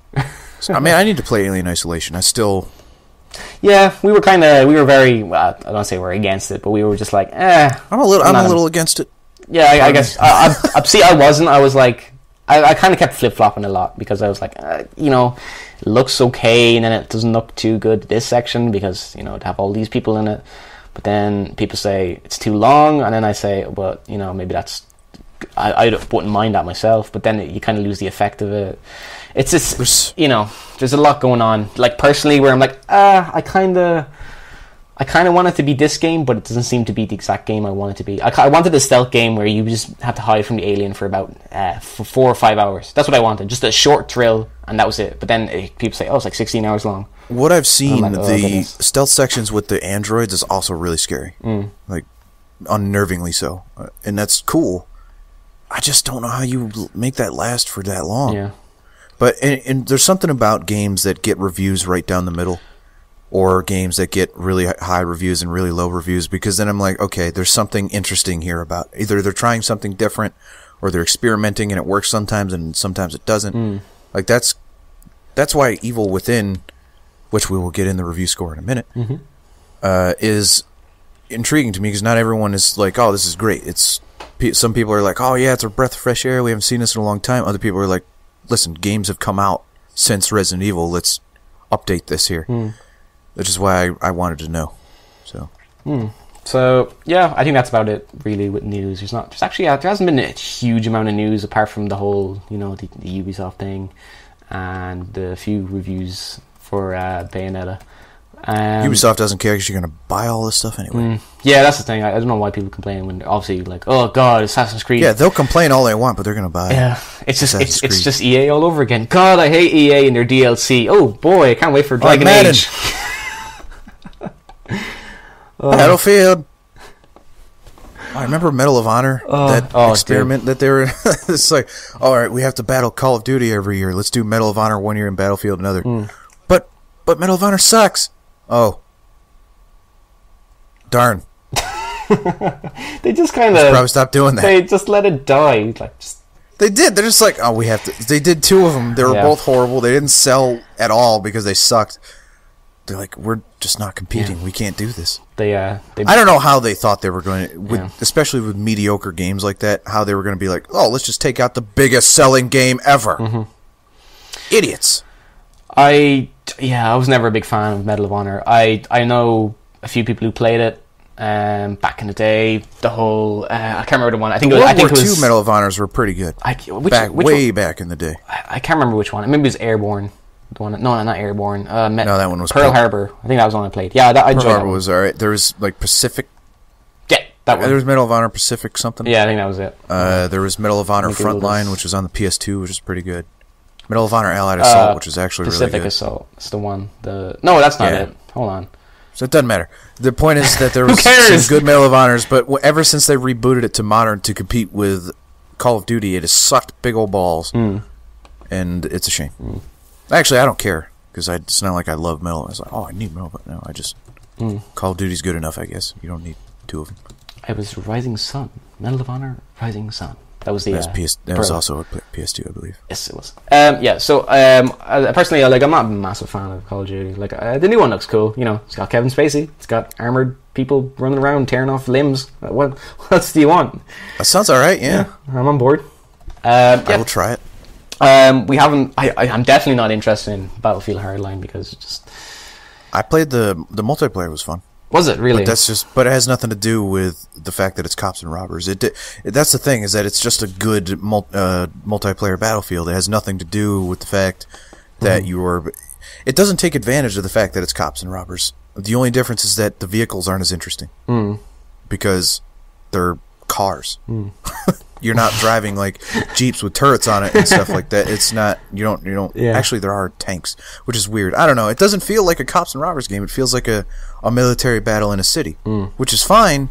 So, I mean, I need to play Alien Isolation. Yeah, we were very. I don't say we're against it, but we were just like, I'm a little against it. Yeah, I guess. I wasn't. I was like, I kind of kept flip flopping a lot because I was like, it looks okay, and then it doesn't look too good this section because to have all these people in it. But then people say it's too long, and then I say, well, maybe that's. I wouldn't mind that myself, but then you kind of lose the effect of it. It's just, there's a lot going on. Like personally, where I'm like, I kind of want it to be this game, but it doesn't seem to be the exact game I want it to be. I wanted a stealth game where you just have to hide from the alien for about for 4 or 5 hours. That's what I wanted, just a short thrill, and that was it. But then people say, it's like 16 hours long. What I've seen, the stealth sections with the androids is also really scary, like unnervingly so, and that's cool. I just don't know how you make that last for that long. Yeah. But and there's something about games that get reviews right down the middle, or games that get really high reviews and really low reviews, because then I'm like, okay, there's something interesting here about either they're trying something different, or they're experimenting and it works sometimes and sometimes it doesn't. Like that's why Evil Within, which we will get in the review score in a minute, is intriguing to me because not everyone is like, oh, this is great. Some people are like, oh yeah, it's a breath of fresh air. We haven't seen this in a long time. Other people are like, listen, games have come out since Resident Evil. Let's update this here. Which is why I wanted to know. So yeah, I think that's about it really with news. There hasn't been a huge amount of news apart from the whole, the Ubisoft thing and the few reviews for Bayonetta. Ubisoft doesn't care because you're going to buy all this stuff anyway. Yeah, that's the thing. I don't know why people complain when they're obviously like, oh god, Assassin's Creed. Yeah, they'll complain all they want, but they're going to buy it. Yeah, it's just EA all over again. God, I hate EA and their DLC. Oh boy, I can't wait for Dragon Age. Battlefield. I remember Medal of Honor, experiment that they were. It's like, all right, we have to battle Call of Duty every year. Let's do Medal of Honor one year and Battlefield another. But Medal of Honor sucks. Oh, darn! They just kind of probably stop doing that. They just let it die. They did. They're just like, oh, we have to. They did 2 of them. They were both horrible. They didn't sell at all because they sucked. They're like, we're just not competing. Yeah. We can't do this. I don't know how they thought they were going to, especially with mediocre games like that, how they were going to be like, oh, let's just take out the biggest selling game ever. Idiots. I Yeah, I was never a big fan of Medal of Honor. I know a few people who played it back in the day. The whole I can't remember the one. I think World it War was II Medal of Honors were pretty good. Way back in the day. I can't remember which one. Maybe it was Airborne. The one, no, not Airborne. No, that one was Pearl Harbor. I think that was the one I played. Yeah, I enjoyed Pearl Harbor that was alright. There was like Pacific. Yeah, that one. There was Medal of Honor Pacific something. Yeah, I think that was it. There was Medal of Honor Frontline, which was on the PS2, which is pretty good. Medal of Honor Allied Assault, which is actually Pacific really good. Assault. It's the one. No, that's not it. Hold on. So it doesn't matter. The point is that there was some good Medal of Honors, but ever since they rebooted it to modern to compete with Call of Duty, it has sucked big old balls, and it's a shame. Actually, I don't care. Because it's not like I love Medal. I was like, I need Medal, but no, I just... Call of Duty's good enough, I guess. You don't need two of them. It was Rising Sun. Medal of Honor, Rising Sun. That was the... That was also a PS2, I believe. Yes, it was. So, personally, I'm not a massive fan of Call of Duty. The new one looks cool. You know, it's got Kevin Spacey. It's got armoured people running around, tearing off limbs. What else do you want? That sounds alright, yeah. I'm on board. I will try it. We haven't. I'm definitely not interested in Battlefield Hardline because it's just. I played the multiplayer was fun. Was it really? But it has nothing to do with the fact that it's cops and robbers. That's the thing, is that it's just a good multiplayer Battlefield. It has nothing to do with the fact that it doesn't take advantage of the fact that it's cops and robbers. The only difference is that the vehicles aren't as interesting because they're cars. You're not driving like Jeeps with turrets on it and stuff like that. It's not. You don't. Yeah. Actually, there are tanks, which is weird. I don't know. It doesn't feel like a cops and robbers game. It feels like a military battle in a city, which is fine.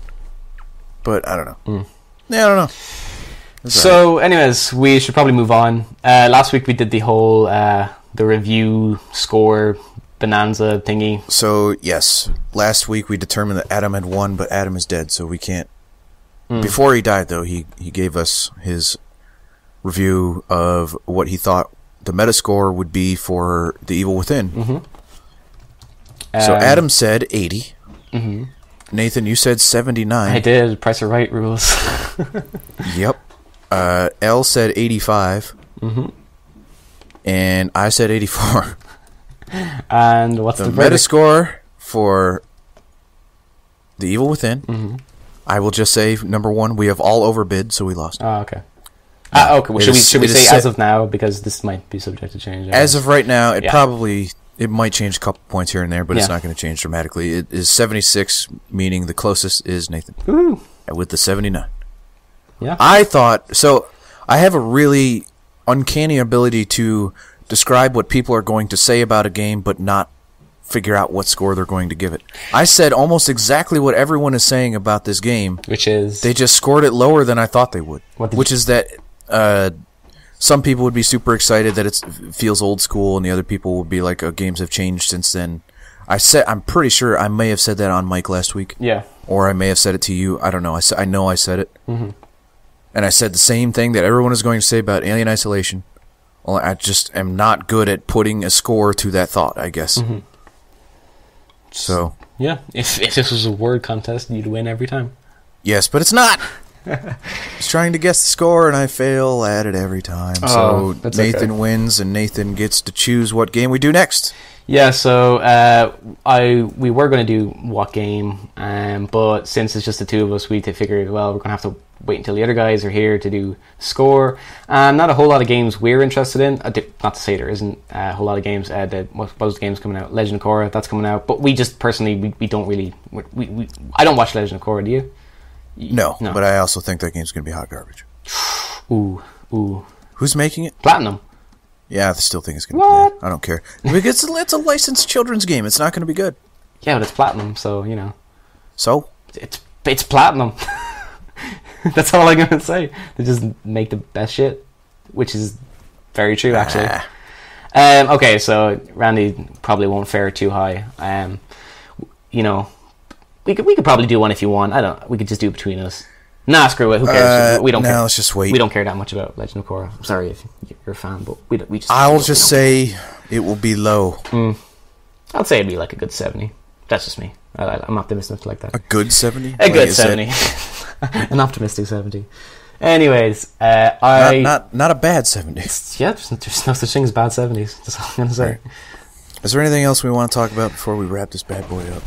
But I don't know. Yeah, I don't know. So, anyways, we should probably move on. Last week we did the whole the review score bonanza thingy. So yes, last week we determined that Adam had won, but Adam is dead, so we can't. Before he died, though, he gave us his review of what he thought the Metascore would be for The Evil Within. So Adam said 80. Nathan, you said 79. I did. Price or Right rules. Yep. Elle said 85. And I said 84. And what's the Metascore for The Evil Within? I will just say, number one, we have all overbid, so we lost. Oh, okay. Okay. Well, should we say as of now, because this might be subject to change? As of right now, it might change a couple points here and there, but it's not going to change dramatically. It is 76, meaning the closest is Nathan. Ooh. With the 79. Yeah. I have a really uncanny ability to describe what people are going to say about a game, but not figure out what score they're going to give it. I said almost exactly what everyone is saying about this game, which is they just scored it lower than I thought they would. Which is that some people would be super excited that it feels old school, and the other people would be like, "Oh, games have changed since then." I'm pretty sure I may have said that on Mike last week. Yeah. Or I may have said it to you. I don't know. I know I said it. And I said the same thing that everyone is going to say about Alien Isolation. Well, I just am not good at putting a score to that thought, I guess. So yeah, if this was a word contest, you'd win every time. Yes, but it's not. I was trying to guess the score, and I fail at it every time. So Nathan wins, and Nathan gets to choose what game we do next. Yeah, so we were going to do what game, but since it's just the two of us, we figured, well, we're going to have to wait until the other guys are here to do score. Not a whole lot of games we're interested in. Not to say there isn't a whole lot of games. What was the games coming out? Legend of Korra, that's coming out. But we just personally, we don't really... I don't watch Legend of Korra, do you? No, but I also think that game's going to be hot garbage. Ooh. Who's making it? Platinum. Yeah, I still think it's going to be bad. I don't care. Because it's a licensed children's game. It's not going to be good. Yeah, but it's Platinum, so, you know. So? It's Platinum. That's all I'm going to say. They just make the best shit, which is very true, actually. Okay, so Randy probably won't fare too high. You know, we could probably do one if you want. We could just do it between us. Nah, screw it. Who cares? We don't care. Let's just wait. We don't care that much about Legend of Korra. I'm sorry if you're a fan, but we just. I'll just say it will be low. I'd say it'd be like a good 70. That's just me. I'm optimistic like that. A good 70? A good 70. An optimistic 70. Anyways, not a bad 70. Yeah, there's no such thing as bad 70s. That's all I'm gonna say. Is there anything else we want to talk about before we wrap this bad boy up?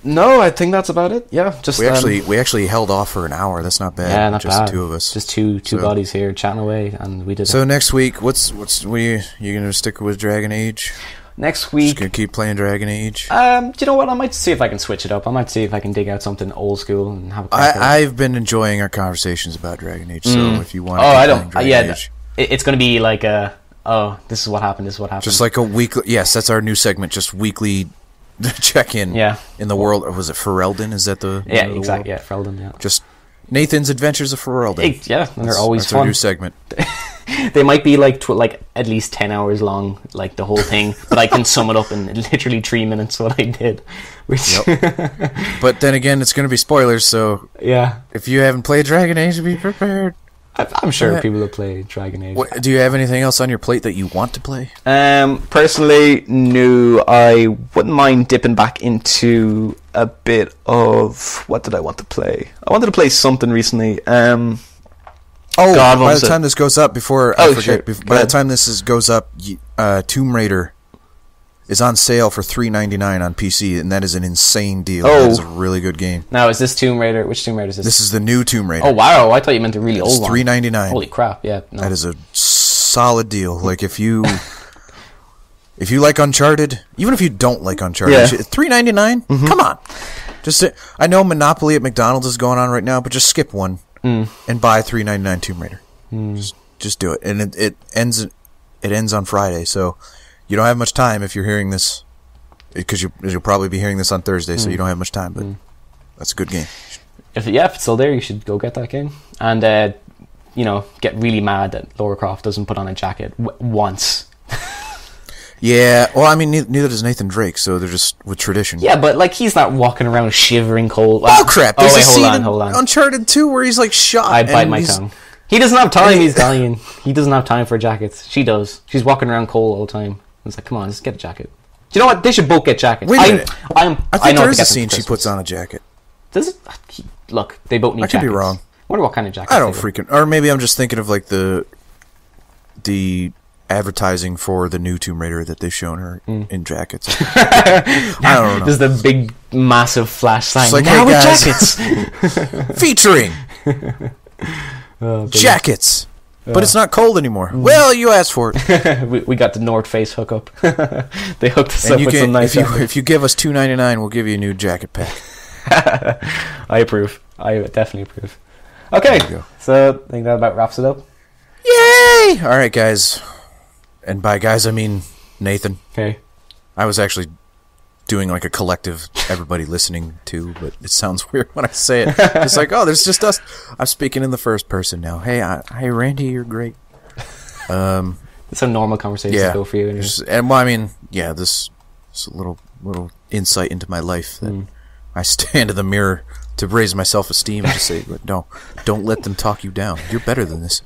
No, I think that's about it. Yeah, just we actually held off for an hour. That's not bad. Yeah, not just bad. The two of us. Just two bodies here chatting away, and we did. So next week, you gonna stick with Dragon Age? Next week, just gonna keep playing Dragon Age. Do you know what? I might see if I can switch it up. I might see if I can dig out something old school and have a crack at it. I've been enjoying our conversations about Dragon Age. So if you want, it's gonna be like a. Oh, this is what happened. This is what happened. Just like a weekly. Yes, that's our new segment. Just weekly check-in. Yeah. In the world. Or was it Ferelden? Is that the? Yeah, exactly. Yeah, Ferelden. Yeah. Just Nathan's Adventures of Ferelden. Yeah, and they're always that's fun. Our new segment. They might be like at least 10 hours long, like the whole thing, but I can sum it up in literally 3 minutes. What I did. Yep. But then again, it's going to be spoilers. So yeah, if you haven't played Dragon Age, be prepared. I'm sure people will play Dragon Age. Do you have anything else on your plate that you want to play? Personally, no. I wouldn't mind dipping back into a bit of... What did I want to play? I wanted to play something recently. By the time this goes up, by the time this goes up, Tomb Raider is on sale for $3.99 on PC, and that is an insane deal. That is a really good game. Now, is this Tomb Raider? Which Tomb Raider is this? This is the new Tomb Raider. Oh, wow. I thought you meant the really old one. $3.99. Holy crap, yeah. No. That is a solid deal. Like, if you like Uncharted, even if you don't like Uncharted, $3.99? Mm-hmm. Come on. I know Monopoly at McDonald's is going on right now, but just skip one and buy $3.99 Tomb Raider. Just do it. And it ends on Friday, so... You don't have much time if you're hearing this, because you'll probably be hearing this on Thursday, so you don't have much time, but that's a good game. If it's still there, you should go get that game. And, get really mad that Lara Croft doesn't put on a jacket once. Yeah, well, I mean, neither does Nathan Drake, so they're just with tradition. Yeah, but, like, he's not walking around shivering cold. Oh, crap. There's a scene hold on. in Uncharted 2 where he's, like, shot. I'd bite my tongue. He doesn't have time, he's dying. He doesn't have time for jackets. She does. She's walking around cold all the time. It's like, come on, just get a jacket. Do you know what? They should both get jackets. Wait a minute. I think there is a scene she puts on a jacket. Does it? Look, they both need jackets. I could be wrong. I wonder what kind of jacket. I don't freaking... Or maybe I'm just thinking of, like, the advertising for the new Tomb Raider that they've shown her in jackets. I don't know. There's the big, massive flash sign. Like, now hey, with guys, jackets! Featuring jackets! But it's not cold anymore. Well, you asked for it. we got the North Face hookup. They hooked us up with some nice jackets. If you give us $2.99, we'll give you a new jacket pack. I approve. I definitely approve. Okay, so I think that about wraps it up. Yay! All right, guys. And by guys, I mean Nathan. Okay. I was actually doing like a collective everybody listening to, but it sounds weird when I say it. It's like, oh, there's just us. I'm speaking in the first person now. Hey, Randy, you're great. It's a normal conversation go for you. And well, I mean, this is a little insight into my life that I stand in the mirror to raise my self-esteem and just say, don't let them talk you down. You're better than this.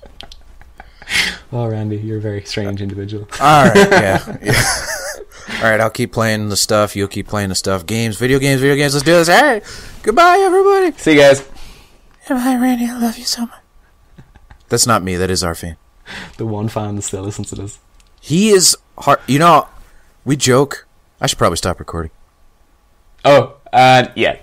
Oh, Randy, you're a very strange individual. All right, yeah. All right, I'll keep playing the stuff. You'll keep playing the stuff. Video games. Let's do this. All right. Goodbye, everybody. See you guys. Bye, Randy. I love you so much. That's not me. That is our fan. The one fan that still listens to this. He is hard. You know, we joke. I should probably stop recording. Oh, yeah.